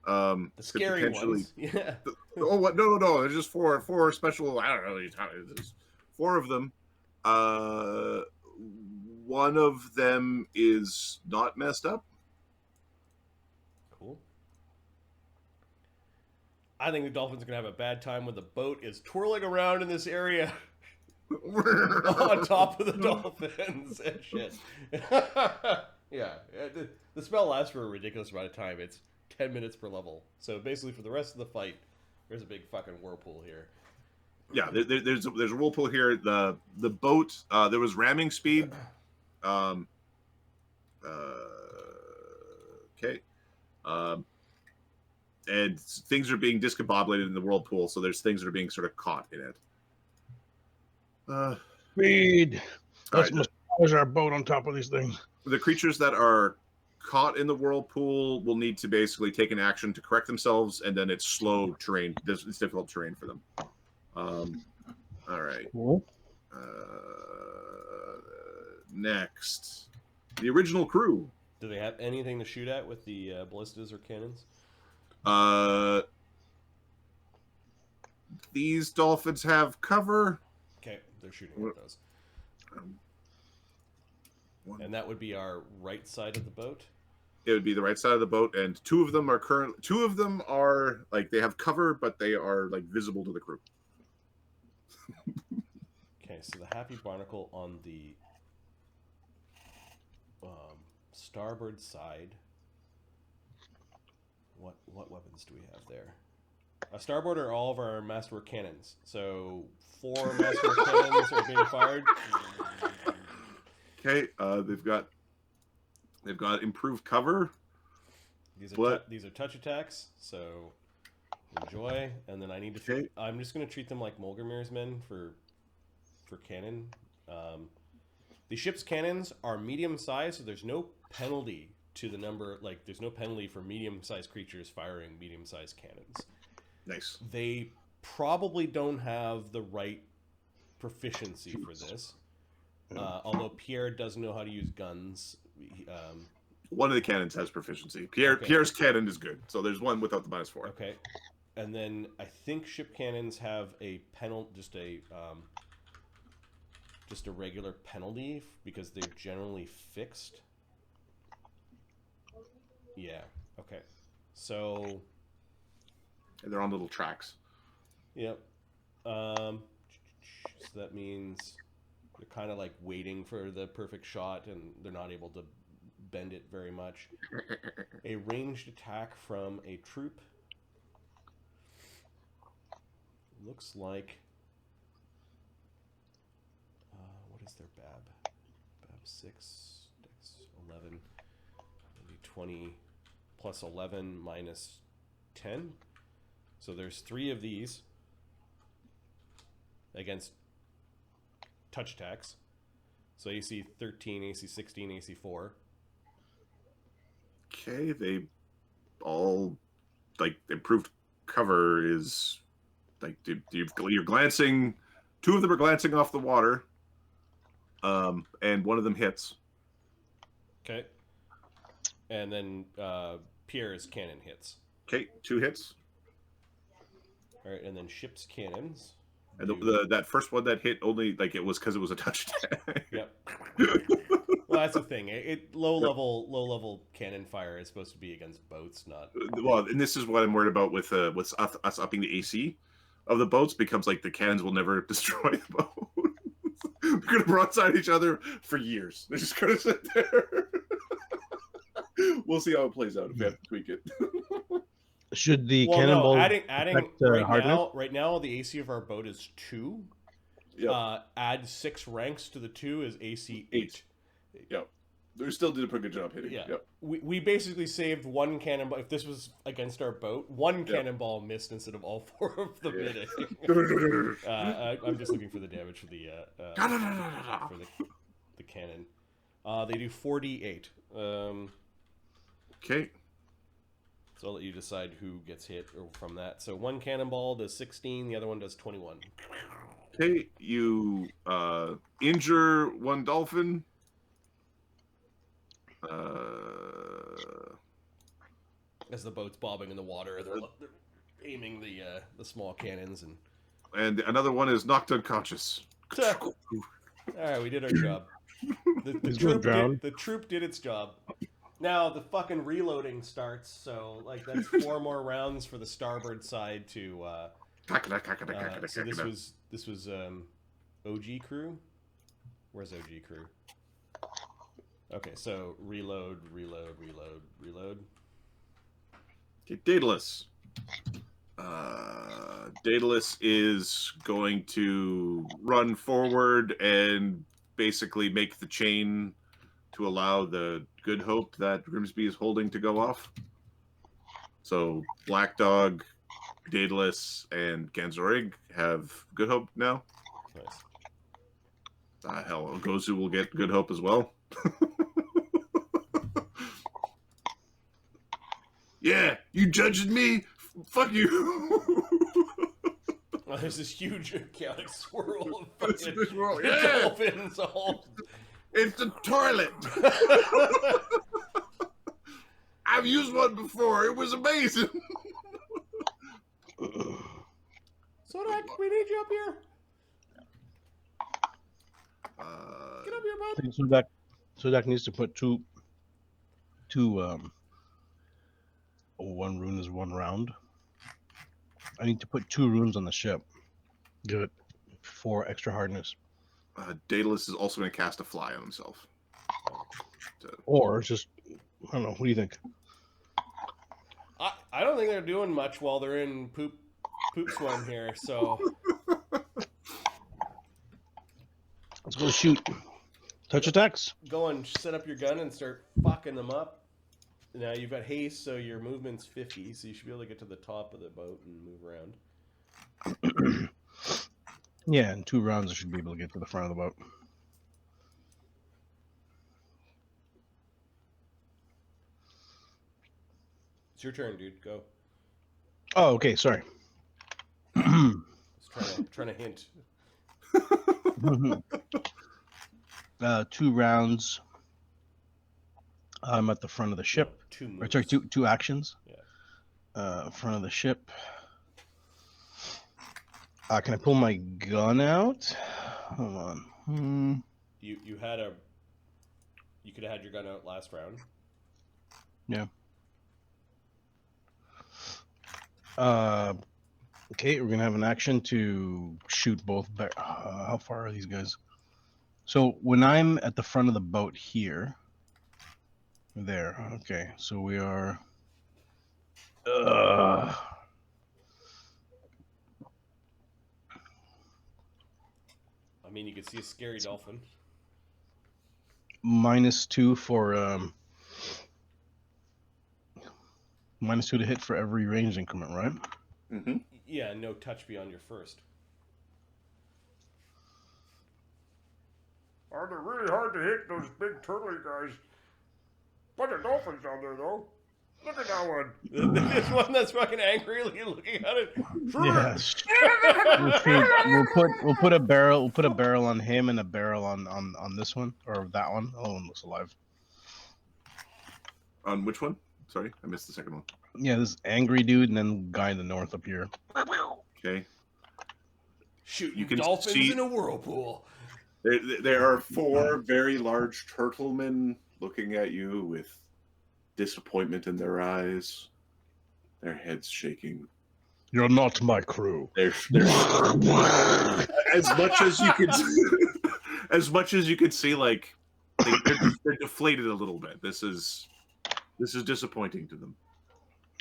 A: The scary ones. Yeah.
B: What? No. There's just four special. I don't know. There's 4 of them. One of them is not messed up.
A: Cool. I think the dolphins are gonna have a bad time when the boat is twirling around in this area on top of the dolphins and shit. Yeah, the spell lasts for a ridiculous amount of time. It's 10 minutes per level. So basically, for the rest of the fight, there's a big fucking whirlpool here.
B: Yeah, there's a whirlpool here. The boat, there was ramming speed. Okay. And things are being discombobulated in the whirlpool, so there's things that are being sort of caught in it.
D: Speed. Let's
B: right.
D: massage our boat on top of these things.
B: The creatures that are caught in the whirlpool will need to basically take an action to correct themselves, and then it's slow terrain. It's difficult terrain for them. All right.
D: Cool.
B: Next, the original crew.
A: Do they have anything to shoot at with the ballistas or cannons?
B: These dolphins have cover.
A: Okay, they're shooting at those. And that would be our right side of the boat?
B: It would be the right side of the boat, and 2 of them are like, they have cover, but they are like visible to the crew.
A: Okay, so the Happy Barnacle on the starboard side. What weapons do we have there? Starboard are all of our masterwork cannons. So 4 masterwork cannons are being fired.
B: Okay, they've got improved cover.
A: These are touch attacks, so enjoy. And then I need to.
B: Okay.
A: I'm just going to treat them like Mulgamir's men for cannon. The ship's cannons are medium sized, so there's no penalty to the number. Like, there's no penalty for medium sized creatures firing medium sized cannons.
B: Nice.
A: They probably don't have the right proficiency for this. Although Pierre does know how to use guns.
B: One of the cannons has proficiency.
A: Okay.
B: Pierre's cannon is good, so there's one without the -4.
A: Okay, and then I think ship cannons have a just a regular penalty because they're generally fixed. Yeah. Okay. So.
B: And they're on little tracks.
A: Yep. So that means they're kind of like waiting for the perfect shot, and they're not able to bend it very much. A ranged attack from a troop. Looks like. What is their BAB? BAB 6, Dex 11, maybe 20 plus 11 minus 10. So there's 3 of these against touch attacks. So AC 13, AC 16, AC 4.
B: Okay, they all like improved cover is like you're glancing. 2 of them are glancing off the water, and one of them hits.
A: Okay, and then Pierre's cannon hits.
B: Okay, 2 hits.
A: All right, and then ship's cannons.
B: And that first one that hit only like it was because it was a touch attack.
A: Yep. Well, that's the thing. Low level cannon fire is supposed to be against boats, not.
B: Well, and this is what I'm worried about with us upping the AC of the boats, becomes like the cannons will never destroy the boat. They're gonna broadside each other for years. They're just gonna sit there. We'll see how it plays out if we have to tweak it.
C: Should the
A: Well,
C: cannonball
A: no, adding
C: affect, hardness?
A: right now the AC of our boat is 2.
B: Yep.
A: Add 6 ranks to the 2 is AC 8.
B: Yep. They still did a pretty good job hitting.
A: Yeah.
B: Yep.
A: We basically saved 1 cannonball. If this was against our boat, 1 cannonball missed instead of all 4 of them hitting. I'm just looking for the damage for the cannon. They do 48.
B: Okay.
A: So I'll let you decide who gets hit from that. So 1 cannonball does 16, the other one does 21.
B: Okay, you injure 1 dolphin.
A: As the boat's bobbing in the water, they're aiming the small cannons
B: and another one is knocked unconscious.
A: All right, we did our job. The troop did its job. Now the fucking reloading starts, so like that's 4 more rounds for the starboard side to. So this was OG crew. Where's OG crew? Okay, so reload.
B: Okay, Daedalus. Daedalus is going to run forward and basically make the chain to allow the Good Hope that Grimsby is holding to go off. So Black Dog, Daedalus, and Ganzorig have Good Hope now.
A: Nice.
B: Hell, Gozu will get Good Hope as well. Yeah, you judging me? Fuck you.
A: Well, there's this huge chaotic swirl of fucking
B: Yeah.
A: dolphins all.
B: It's the toilet. I've used one before. It was amazing.
A: Sodak, we need you up here. Get up here, bud.
C: I think Sudak needs to put two. One rune is 1 round. I need to put 2 runes on the ship. Give it 4 extra hardness.
B: Daedalus is also going to cast a fly on himself.
D: Or just, I don't know. What do you think?
A: I don't think they're doing much while they're in poop sweat here. So
D: Let's go shoot. Touch attacks.
A: go and set up your gun and start fucking them up. Now you've got haste, so your movement's 50, so you should be able to get to the top of the boat and move around.
D: Yeah, in 2 rounds I should be able to get to the front of the boat.
A: It's your turn, dude. Go.
D: Oh, okay. Sorry.
A: Just trying to hint.
D: 2 rounds. I'm at the front of the ship.
A: 2
D: Or
A: moves.
D: sorry, two actions.
A: Yeah.
D: Front of the ship. Can I pull my gun out? Hold on.
A: You could have had your gun out last round.
D: Yeah. Okay, we're gonna have an action to shoot both. How far are these guys? So when I'm at the front of the boat here, there. Okay, so we are.
A: I mean, you could see a scary dolphin.
D: -2 for -2 to hit for every range increment, right?
B: Mm-hmm.
A: Yeah, no touch beyond your first.
E: Oh, they're really hard to hit, those big turtly guys. Bunch of dolphins down there, though. Look at that one.
A: This one that's fucking angrily looking at it.
D: Yes. We'll put a barrel on him and a barrel on this one or that one. The other one looks alive.
B: On which one? Sorry, I missed the second one.
D: Yeah, this angry dude and then guy in the north up here.
B: Okay.
A: Shooting
B: You can
A: dolphins
B: see-
A: in a whirlpool.
B: There are 4 very large turtlemen looking at you with disappointment in their eyes. Their heads shaking.
D: You're not my crew.
B: They're as much as you could, as much as you could see, like they're deflated a little bit. This is disappointing to them.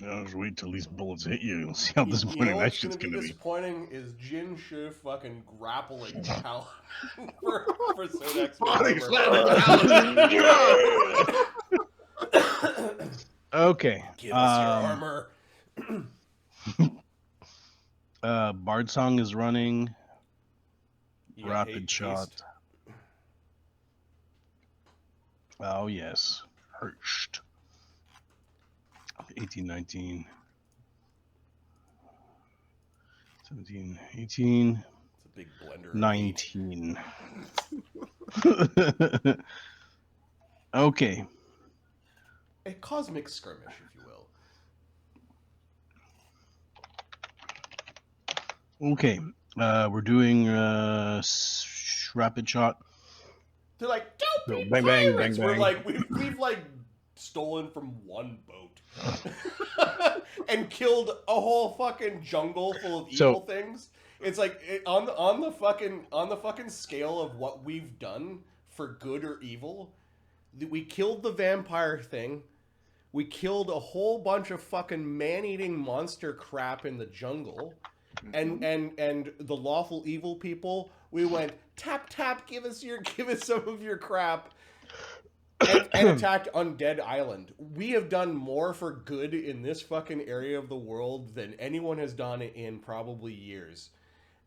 D: Just wait till these bullets hit you. You'll see how
A: You
D: disappointing
A: know
D: that
A: what's
D: shit's
A: gonna be
D: gonna be.
A: disappointing is Jin Shu fucking grappling Paladin for Sodex.
B: Body
D: Okay.
A: Give us your armor.
D: Bard Song is running.
A: You got
D: Rapid shot.
A: haste.
D: Oh yes. Hurst. 18, 19. 17, 18.
A: It's a big blender. of
D: 19. Okay.
A: heat. A cosmic skirmish, if you will.
D: Okay. We're doing rapid shot.
A: They're like, don't be
D: Bang, bang,
A: pirates.
D: bang,
A: We're
D: bang.
A: like, we've like stolen from one boat and killed a whole fucking jungle full of
D: So-
A: evil things. It's like on the fucking scale of what we've done for good or evil. We killed the vampire thing. We killed a whole bunch of fucking man-eating monster crap in the jungle. And the lawful evil people, we went tap tap, give us some of your crap, and attacked Undead Island. We have done more for good in this fucking area of the world than anyone has done in probably years.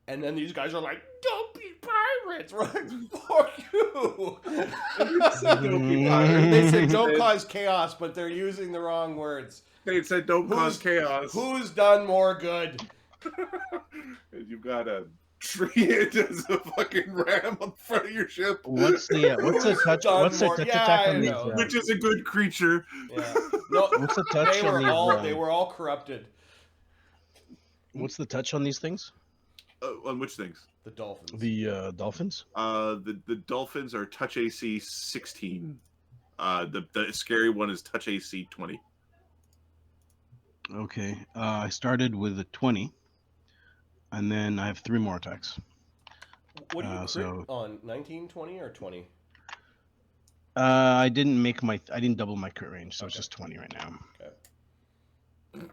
A: And then these guys are like, "Don't be pirates!" We're like, "Fuck you!" They said, "Don't cause chaos," but they're using the wrong words.
B: They said, "Don't cause chaos."
A: Who's done more good?
B: And you've got a tree it as a fucking ram on the front of your ship,
D: What's the touch?
A: Done
D: What's the
A: more.
D: touch
A: Yeah,
D: attack
A: I
D: on these?
A: know.
B: which is a good creature.
A: Yeah. No,
D: What's the touch
A: they
D: on
A: were
D: these?
A: they were all corrupted.
D: What's the touch on these things?
B: On which things?
A: The dolphins.
D: The dolphins.
B: The dolphins are touch AC 16. The scary one is touch AC 20.
D: Okay. I started with a 20, and then I have 3 more attacks.
A: What do you crit
D: So
A: on? 19, 20, or 20?
D: I didn't double my crit range, so it's
A: Okay.
D: just 20 right now.
A: Okay.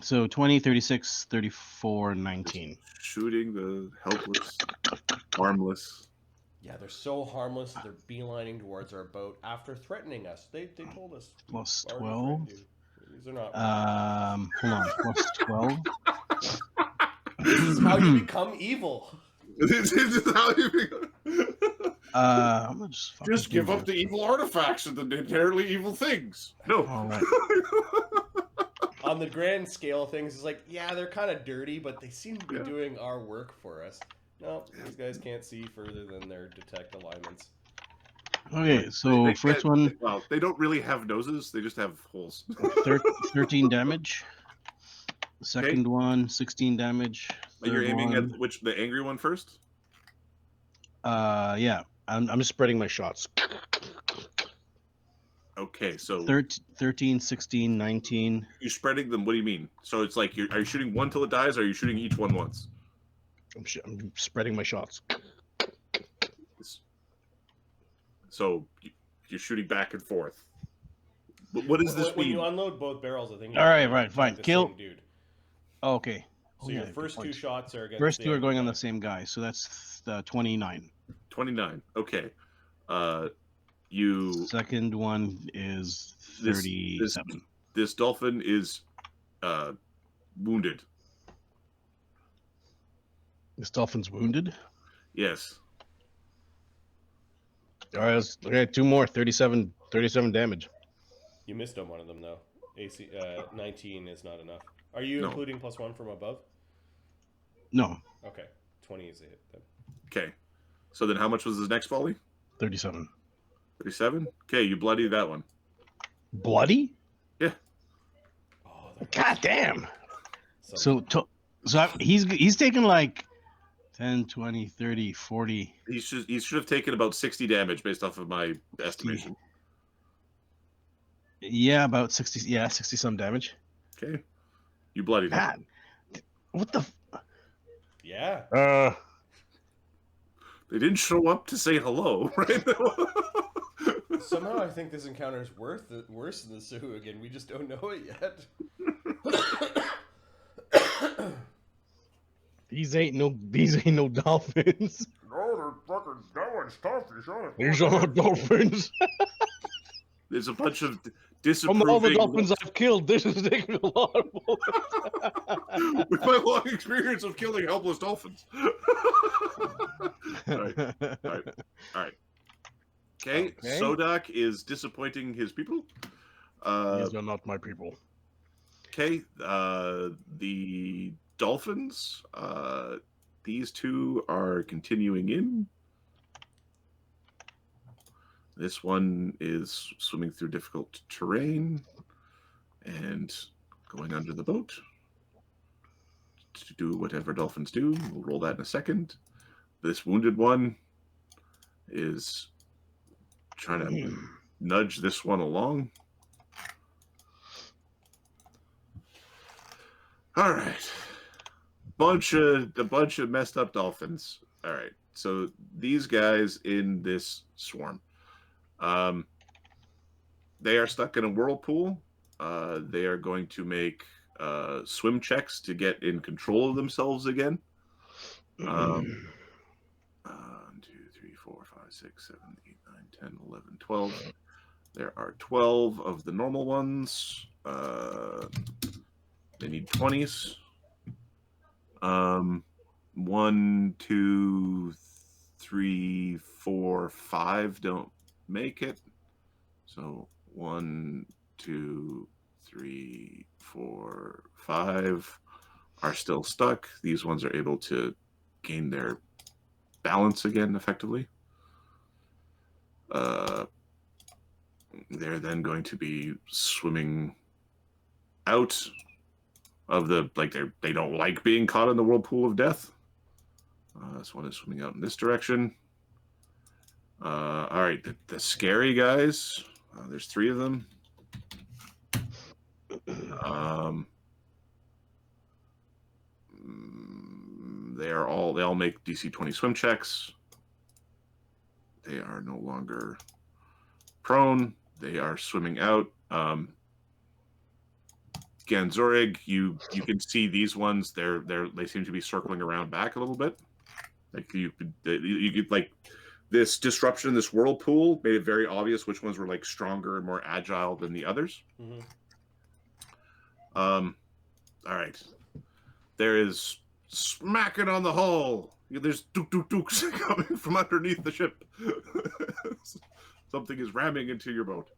D: So 20, 36, 34, 19.
B: Shooting the helpless, harmless.
A: Yeah, they're so harmless that they're beelining towards our boat after threatening us. They told us.
D: Plus
A: "We already
D: 12.
A: threatened you." These are not.
D: Hold on. Plus 12.
A: This is how you become evil.
B: This is how you
D: I'm gonna just fucking
B: just give
D: do
B: up the
D: this.
B: evil artifacts and the inherently evil things. No.
D: All right.
A: On the grand scale of things, it's like, yeah, they're kind of dirty, but they seem to be
B: Yeah.
A: doing our work for us. No, these guys can't see further than their detect alignments.
D: Okay, so
B: They
D: first
B: can't-
D: one,
B: Well, they don't really have noses. They just have holes.
D: 13 damage. Second one, 16 damage.
B: You're
D: Third
B: aiming
D: one,
B: at the angry one first?
D: yeah. I'm just spreading my shots.
B: Okay, so
D: 13, 16, 19.
B: you're spreading them. What do you mean? So it's like are you shooting one till it dies, or are you shooting each one once?
D: I'm spreading my shots.
B: So you're shooting back and forth. What does this
A: When
B: mean?
A: you unload both barrels, I think.
D: All right,
A: you're
D: right, fine.
A: attacking the
D: Kill.
A: same dude.
D: Oh, okay.
A: So
D: Oh,
A: your
D: yeah, good
A: first two
D: point.
A: shots are against.
D: First
A: the
D: two are
A: angry
D: going on
A: guy.
D: the same guy, so that's 29.
B: 29. Okay. You
D: Second one is
B: This-
D: 37.
B: this dolphin is wounded.
D: This dolphin's wounded.
B: Yes.
D: All right, okay, two more. 37 damage.
A: You missed on one of them though. AC 19 is not enough. Are you
B: No.
A: including +1 from above?
D: No,
A: Okay, 20 is a hit then.
B: Okay. So then how much was his next volley?
D: 37.
B: 37? Okay, you bloody that one.
D: Bloody?
A: Oh, that
D: God
A: hurts.
D: damn.
A: So,
D: He's taken like 10, 20, 30, 40.
B: He should have taken about 60 damage based off of my estimation.
D: Yeah, about 60. Yeah, 60 some damage.
B: Okay. You bloodied him.
D: God, what the?
A: yeah.
B: They didn't show up to say hello, right?
A: Somehow I think this encounter is worse than the Suhugan. We just don't know it yet.
C: These ain't no dolphins.
E: No, they're fucking. That one's tough. You saw it.
C: These are not dolphins.
B: There's a bunch of
C: From
B: disapproving.
C: all the dolphins I've killed, this is taking a lot of bullets.
B: With my long experience of killing helpless dolphins. Alright. Okay,
C: Okay.
B: Sodak is disappointing his people.
C: These are not my people.
B: Okay, the dolphins, these two are continuing in. This one is swimming through difficult terrain and going under the boat to do whatever dolphins do. We'll roll that in a second. This wounded one is trying to nudge this one along. All right. A bunch of messed up dolphins. All right. So these guys in this swarm, they are stuck in a whirlpool. They are going to make swim checks to get in control of themselves again. 1, 2, 3, 4, 5, 6, 7, 8, 9, 10, 11, 12. There are 12 of the normal ones. They need 20s. 1, 2, 3, 4, 5 don't make it. So 1, 2, 3, 4, 5 are still stuck. These ones are able to gain their balance again effectively. They're then going to be swimming out of the, like, they don't like being caught in the whirlpool of death. This one is swimming out in this direction. All right, the scary guys. There's 3 of them. They all make DC 20 swim checks. They are no longer prone. They are swimming out. Ganzorig, you can see these ones. They seem to be circling around back a little bit. Like you could like this disruption, this whirlpool made it very obvious which ones were like stronger and more agile than the others.
A: Mm-hmm.
B: All right. There is smacking on the hull. There's dukes coming from underneath the ship. Something is ramming into your boat.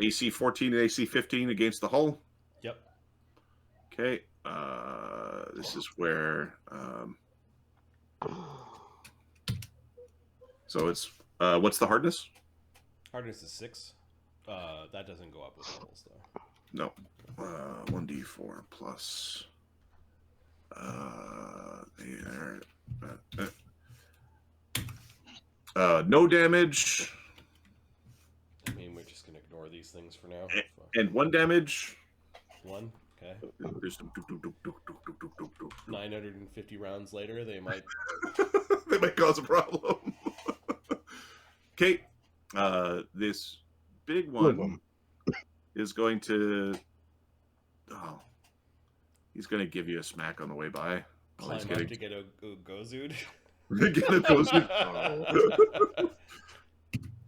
B: AC 14 and AC 15 against the hull.
A: Yep.
B: Okay. This is where. So it's what's the hardness?
A: Hardness is 6. That doesn't go up with levels though.
B: No. 1d4 plus. No damage.
A: I mean, we're just gonna ignore these things for now.
B: And 1 damage.
A: 1. Okay.
B: There's
A: 950 rounds later, they might.
B: they might cause a problem. Okay. This big one is going to. Oh. He's going to give you a smack on the way by.
A: Climb up to get a Gozood.
B: Get a Gozood.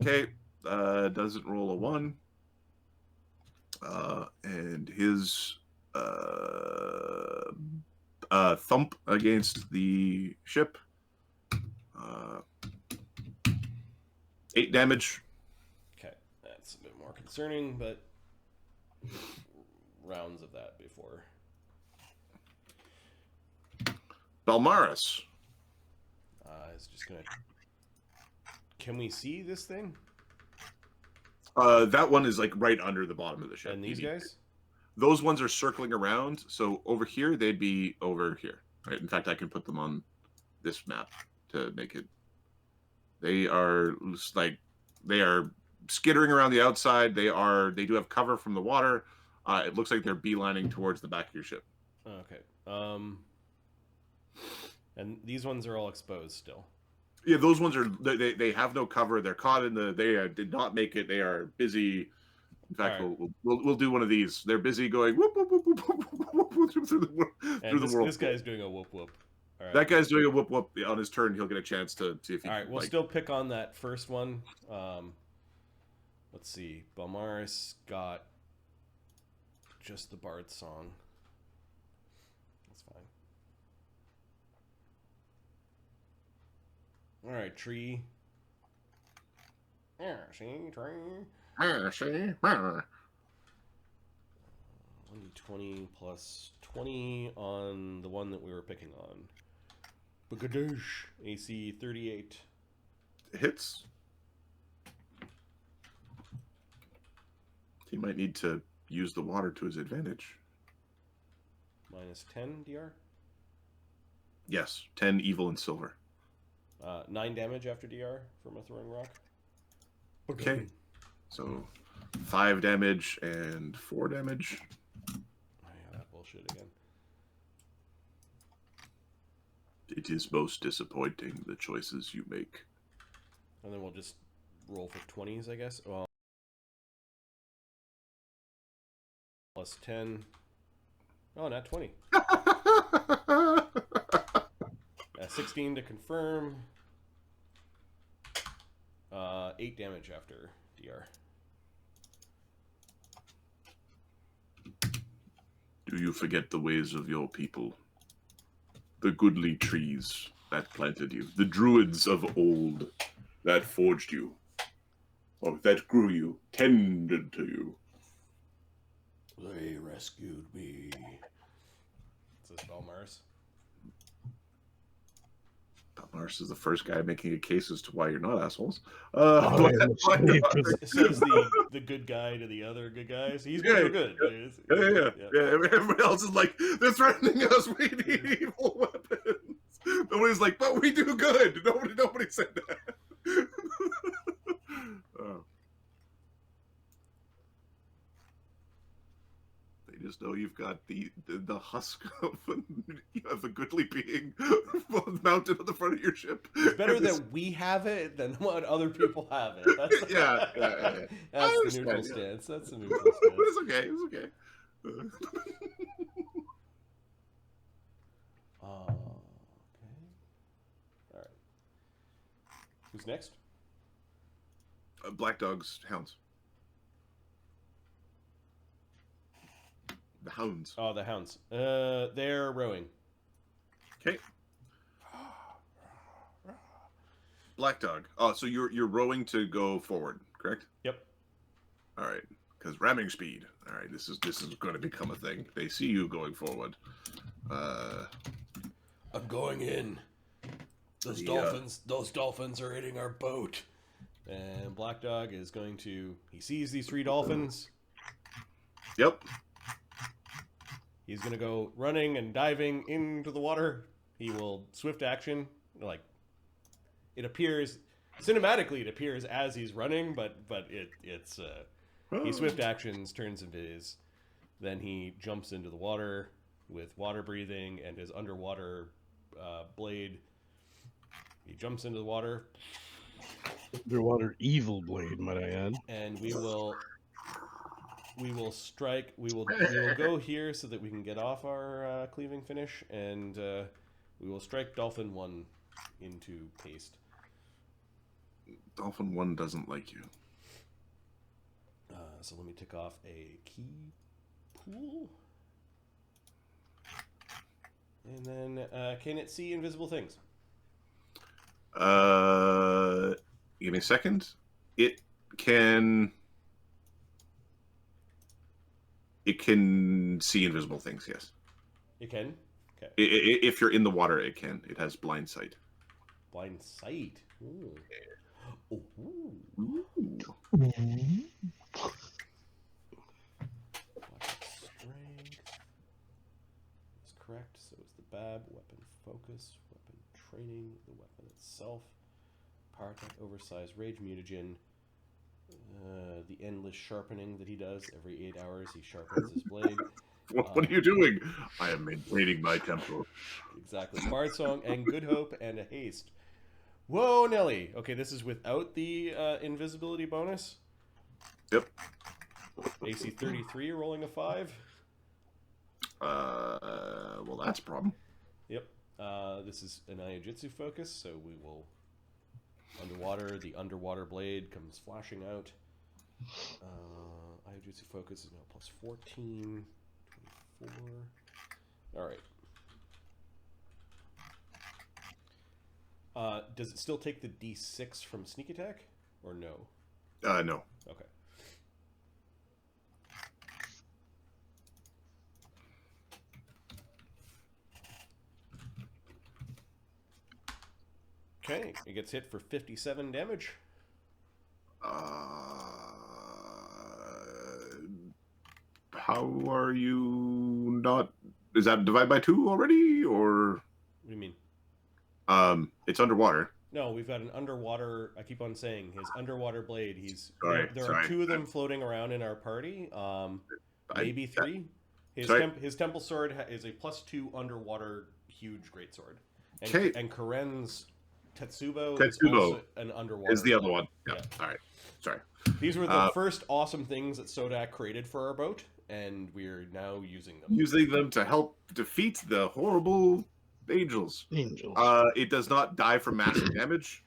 B: Okay. Doesn't roll a 1. And his thump against the ship. 8 damage.
A: Okay, that's a bit more concerning, but rounds of that before.
B: Balmaris.
A: Is just gonna. Can we see this thing?
B: That one is like right under the bottom of the ship.
A: And these guys?
B: Those ones are circling around. So over here, they'd be over here. Right. In fact, I can put them on this map to make it. They are skittering around the outside. They do have cover from the water. It looks like they're beelining towards the back of your ship.
A: Okay. And these ones are all exposed still.
B: Yeah, those ones are. They have no cover. They're caught in the. They did not make it. They are busy. In fact,
A: right.
B: we'll do one of these. They're busy going whoop whoop whoop whoop whoop whoop through the world.
A: This guy's doing a whoop whoop. All right.
B: That guy's doing a whoop whoop on his turn. He'll get a chance to see if he.
A: All right, we'll still pick on that first one. Let's see. Balmaris got just the Bard song. That's fine. All right, tree. Yeah, see, tree. 1d20 plus 20 on the one that we were picking on. Bagadoosh. AC 38.
B: Hits. He might need to use the water to his advantage.
A: Minus 10 DR.
B: Yes, 10 evil and silver.
A: 9 damage after DR from a throwing rock.
B: Okay. So 5 damage and 4 damage.
A: Oh, yeah, that bullshit again.
B: It is most disappointing, the choices you make.
A: And then we'll just roll for 20s, I guess. Well, plus 10. Oh, not 20. 16 to confirm. 8 damage after DR.
B: Do you forget the ways of your people? The goodly trees that planted you, the druids of old that forged you, or that grew you, tended to you.
A: They rescued me. Is this Balmaris?
B: Balmaris is the first guy making a case as to why you're not assholes.
A: Says the good guy to the other good guys. He's good.
B: Yeah. Everybody else is like, they're threatening us. We need evil weapons. Nobody's like, but we do good. Nobody said that. just know you've got the husk of a goodly being mounted on the front of your ship.
A: It's better
B: And this-
A: that we have it than what other people have it. That's,
B: Yeah.
A: That's
B: I
A: the
B: understand,
A: neutral
B: yeah.
A: stance. That's the neutral stance.
B: It's okay. It's okay.
A: Okay. All right. Who's next?
B: Black dogs, hounds. The hounds.
A: Oh, the hounds. They're rowing.
B: Okay. Black dog. Oh, so you're rowing to go forward, correct?
A: Yep.
B: All right. Because ramming speed. All right. This is going to become a thing. They see you going forward.
A: I'm going in. Those dolphins are hitting our boat. And Black Dog is going to... He sees these 3 dolphins.
B: Yep.
A: He's going to go running and diving into the water. He will swift action. Like, it appears... Cinematically, it appears as he's running, but it's... He swift actions, turns invis. Then he jumps into the water with water breathing and his underwater blade. He jumps into the water.
D: Underwater evil blade, might I add.
A: And we will strike. We will go here so that we can get off our cleaving finish, and we will strike Dolphin 1 into paste.
B: Dolphin 1 doesn't like you.
A: So let me tick off a key pool, and then can it see invisible things?
B: Give me a second. It can see invisible things. Yes.
A: It can. Okay.
B: If you're in the water, it can. It has blind sight.
A: Blind sight. Ooh. Ooh. Strength is correct. So is the BAB. Weapon focus. Weapon training. The weapon itself. Power attack. Oversized rage mutagen. The endless sharpening that he does every 8 hours. He sharpens his blade.
B: What are you doing? I am maintaining my tempo.
A: Exactly. Bard Song and Good Hope and a haste. Whoa, Nelly. Okay, this is without the invisibility bonus.
B: Yep.
A: AC 33, rolling a 5.
B: Well, that's a problem.
A: Yep. This is an Ayajitsu focus, so we will... Underwater, the underwater blade comes flashing out. Ayajitsu focus is now plus 14, 24. Alright. Does it still take the D6 from sneak attack? Or no?
B: No.
A: Okay. Okay, it gets hit for 57 damage.
B: How are you not? Is that divide by 2 already, or?
A: What do you mean?
B: It's underwater.
A: No, we've got an underwater. I keep on saying his underwater blade.
B: Sorry,
A: there are 2 of them floating around in our party. Maybe 3. His temple sword is a plus 2 underwater huge greatsword.
B: Okay.
A: And Karen's Tetsubo is
B: Tetsubo
A: also an underwater.
B: is the other one.
A: Yeah.
B: All right. Sorry.
A: These were the first awesome things that Sodak created for our boat, and we're now using them.
B: Using them to help defeat the horrible angels. It does not die from massive damage.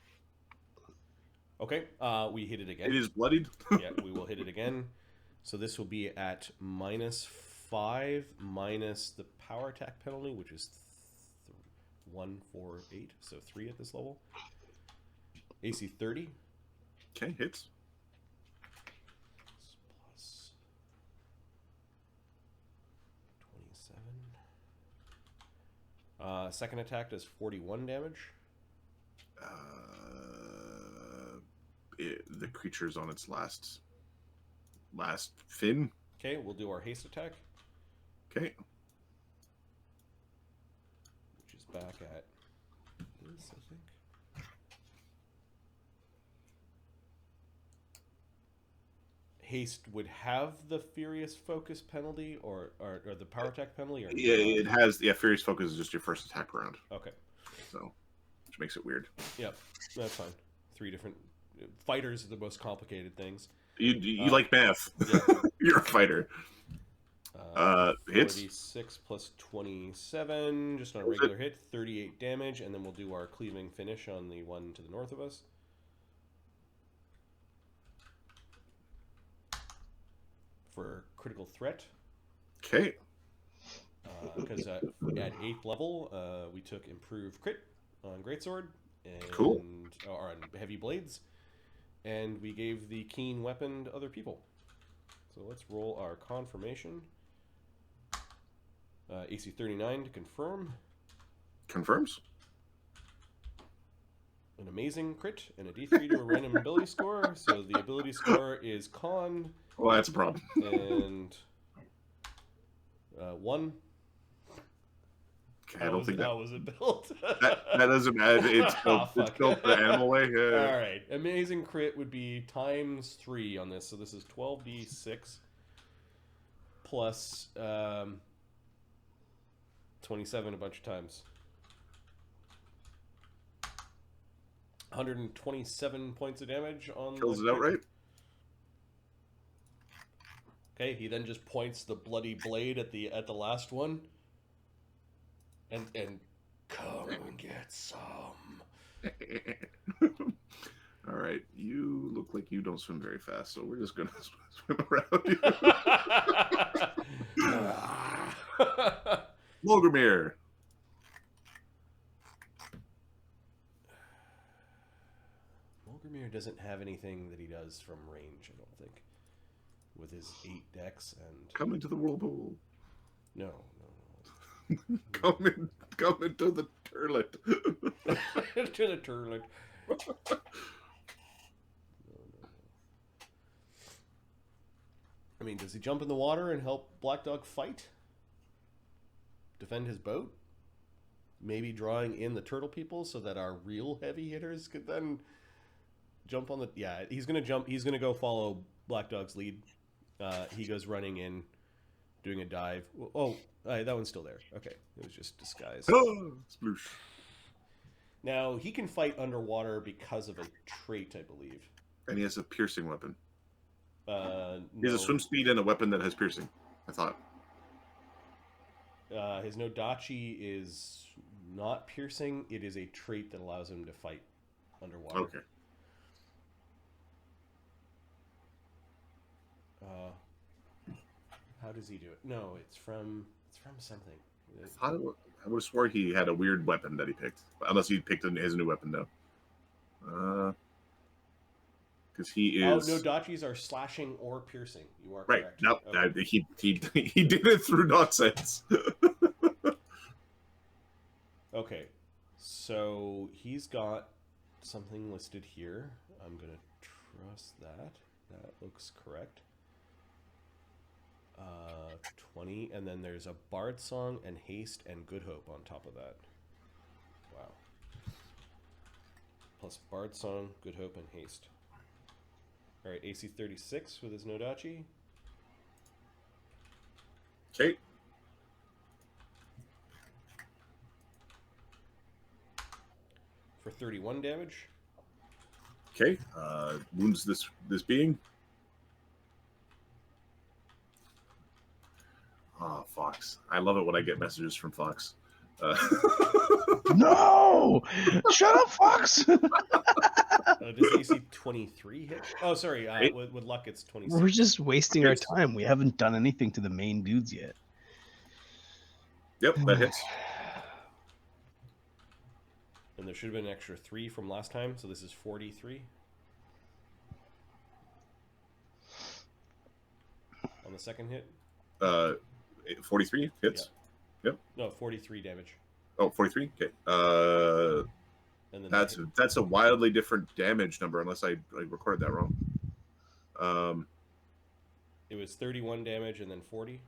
A: Okay, we hit it again.
B: It is bloodied.
A: Yeah, we will hit it again. So this will be at -5 minus the power attack penalty, which is 1, 4, 8. So 3 at this level. AC 30.
B: Okay, hits.
A: Plus 27. Second attack does 41 damage.
B: The creature's on its last fin.
A: Okay, we'll do our haste attack,
B: Okay.
A: which is back at this, I think. haste would have the furious focus penalty or the power attack penalty? Or
B: Yeah,
A: not?
B: it has. Yeah, Furious Focus is just your first attack round,
A: Okay.
B: so which makes it weird.
A: Yep, that's fine. 3 different fighters are the most complicated things.
B: You like math?
A: Yeah.
B: You're a fighter. Hits
A: 46 plus 27, just on a regular hit, 38 damage, and then we'll do our cleaving finish on the one to the north of us. For critical threat.
B: Okay.
A: Because at 8th level, we took improved crit on Greatsword and
B: Cool.
A: or on heavy blades, and we gave the keen weapon to other people. So let's roll our confirmation. AC 39 to confirm.
B: Confirms.
A: An amazing crit and a D3 to a random ability score. So the ability score is con
B: Well, that's a problem.
A: and 1.
B: Okay, I don't think that.
A: How was it built?
B: That doesn't matter. It's built,
A: Oh,
B: it's
A: fuck.
B: built the animal way.
A: All right, amazing crit would be times 3 on this, so this is 12d6 plus 27 a bunch of times. 127 points of damage on.
B: Kills
A: the
B: it outright.
A: Okay, he then just points the bloody blade at the last one, and come and get some.
B: All right, you look like you don't swim very fast, so we're just gonna swim around you. Logomir.
A: Mulgrimir doesn't have anything that he does from range, I don't think, with his 8 dex and
B: Come into the whirlpool.
A: no.
B: Come into the turlet.
A: To the turlet. No. I mean, does he jump in the water and help Black Dog fight? Defend his boat? Maybe drawing in the turtle people so that our real heavy hitters could then jump on the... Yeah, he's going to jump. He's going to go follow Black Dog's lead. He goes running in, doing a dive. Oh, that one's still there. Okay, it was just disguise.
B: Oh, sploosh.
A: Now, he can fight underwater because of a trait, I believe.
B: And he has a piercing weapon. He
A: No.
B: has a swim speed and a weapon that has piercing, I thought.
A: His Nodachi is not piercing. It is a trait that allows him to fight underwater.
B: Okay.
A: How does he do it? No, it's from something.
B: I would have swore he had a weird weapon that he picked. Unless he picked his new weapon, though. Because he is...
A: Oh, Nodachis are slashing or piercing. You are
B: Right.
A: correct.
B: No,
A: Okay.
B: he did it through nonsense.
A: Okay, so he's got something listed here. I'm going to trust that. That looks correct. 20, and then there's a Bard Song and Haste and Good Hope on top of that. Wow. Plus Bard Song, Good Hope, and Haste. Alright, AC 36 with his Nodachi.
B: Okay.
A: For 31 damage.
B: Okay. Wounds this being. Oh, Fox. I love it when I get messages from Fox.
C: No! Shut up, Fox!
A: Does AC 23 hit? Oh, sorry.
B: Right.
A: With luck, it's 26.
C: We're just wasting our
B: Yes.
C: time. We haven't done anything to the main dudes yet.
B: Yep, that hits.
A: And there should have been an extra 3 from last time, so this is 43. On the second hit?
B: 43 hits.
A: No, 43 damage.
B: Oh, 43? Okay.
A: And then
B: That's a wildly different damage number, unless I recorded that wrong.
A: it was 31 damage and then 40.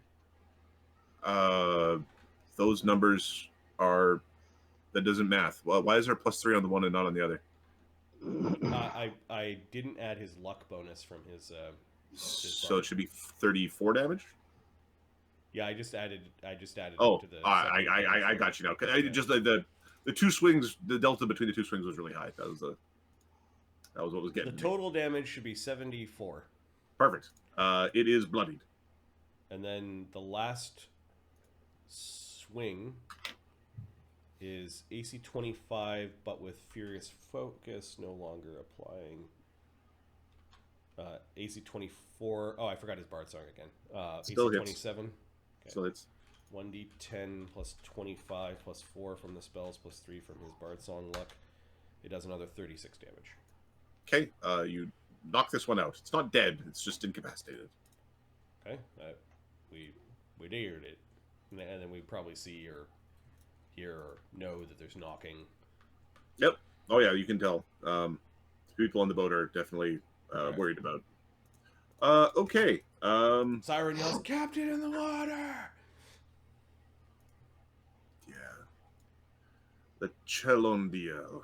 B: Those numbers are... That doesn't math. Well, why is there +3 on the one and not on the other?
A: I didn't add his luck bonus from his
B: So it should be 34 damage.
A: Yeah, I just added
B: Oh,
A: it to the.
B: I got you now. Just the two swings, the delta between the two swings was really high. That was what was getting
A: The
B: me.
A: total damage should be 74.
B: Perfect. It is bloodied.
A: And then the last swing is AC 25, but with Furious Focus no longer applying. AC 24. Oh, I forgot his Bard Song again.
B: Still
A: AC
B: hits.
A: 27. Okay.
B: So it's
A: 1d10 plus 25 plus 4 from the spells plus 3 from his Bard Song luck. It does another 36 damage.
B: okay. You knock this one out. It's not dead. It's just incapacitated.
A: Okay, we dared it, and then we probably see or hear or know that there's knocking.
B: Yep. Oh yeah, you can tell. People on the boat are definitely worried about. Okay.
A: Siren yells, "Captain in the water!"
B: Yeah. The Chelondiel.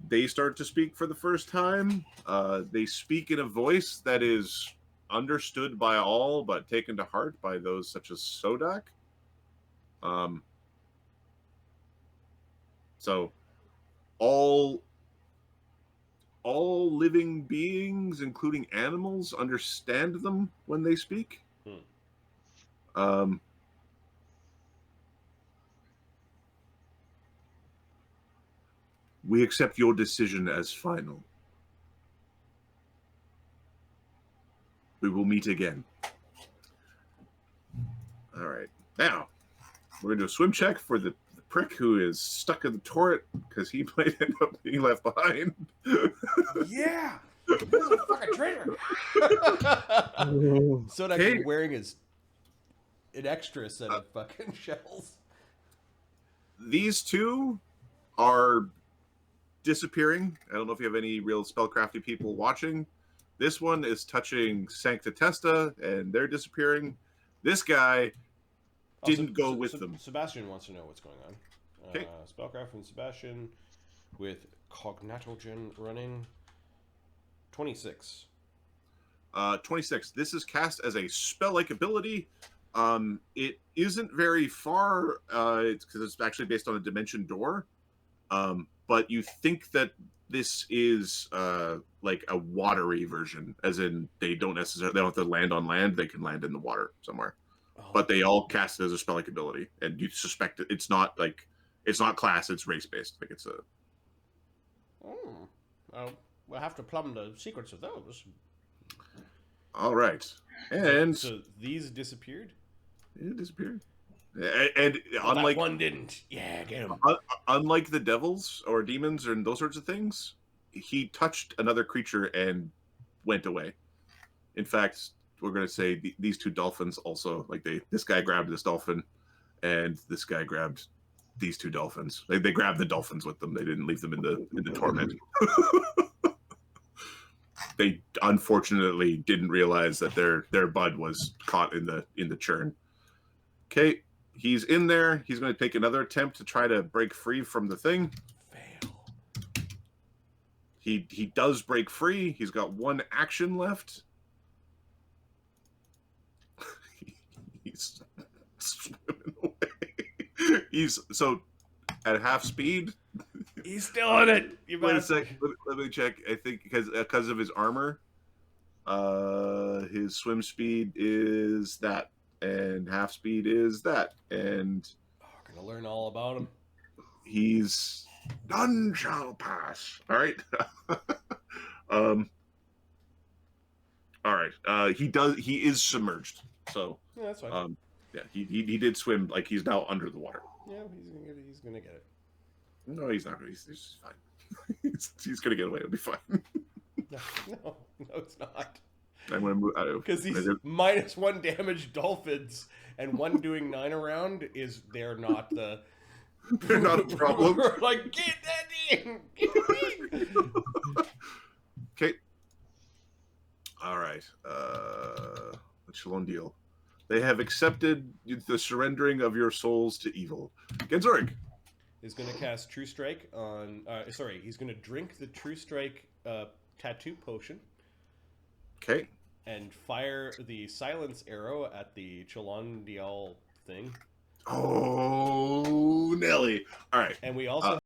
B: They start to speak for the first time. They speak in a voice that is understood by all, but taken to heart by those such as Sodak. So all living beings, including animals, understand them when they speak. We accept your decision as final. We will meet again. All right. Now, we're going to do a swim check for the prick who is stuck in the turret because he might end up being left behind.
A: Yeah, this is a fucking traitor. Sodak
B: Okay.
A: is wearing an extra set of fucking shells.
B: These two are disappearing. I don't know if you have any real spellcrafty people watching. This one is touching Sancta Testa, and they're disappearing. This guy didn't go with them.
A: Sebastian wants to know what's going on.
B: Okay.
A: Spellcraft from Sebastian with Cognatogen running 26.
B: 26. This is cast as a spell-like ability. It isn't very far. It's because it's actually based on a dimension door. But you think that this is like a watery version, as in they don't have to land on land; they can land in the water somewhere.
A: Oh.
B: But they all cast it as a spell-like ability, and you suspect it's not class; it's race-based. Like it's a.
A: We'll have to plumb the secrets of those.
B: All right, and
A: So these disappeared.
B: it disappeared. And unlike
A: that one didn't. Yeah, get him.
B: Unlike the devils or demons and those sorts of things, he touched another creature and went away. In fact, we're going to say these two dolphins also, like this guy grabbed this dolphin, and this guy grabbed these two dolphins. They grabbed the dolphins with them. They didn't leave them in the torment. They unfortunately didn't realize that their bud was caught in the churn. Okay. He's in there. He's going to take another attempt to try to break free from the thing.
A: Fail.
B: He does break free. He's got one action left. He's swimming away. He's so at half speed.
A: He's still on it. You
B: Wait a
A: bastard.
B: sec. Let me check. I think because of his armor, his swim speed is that. And half speed is that, and
A: We're gonna learn all about him.
B: he's none shall pass. All right. All right. He is submerged. So
A: Yeah, that's fine.
B: yeah, he did swim, like he's now under the water.
A: Yeah, he's gonna get it.
B: No, he's not. He's just fine. he's gonna get away. It'll be fine.
A: No, it's not.
B: I'm gonna move.
A: Because these -1 damage dolphins and one doing 9 around they're not the.
B: They're not a problem.
A: We're like, get that in! Get it in!
B: Okay. All right. The Shalom deal. They have accepted the surrendering of your souls to evil. Gensoric.
A: is going to cast True Strike on. Sorry, he's going to drink the True Strike tattoo potion
B: Okay.
A: and fire the silence arrow at the Cholondial thing.
B: Oh, Nelly. All right.
A: And we also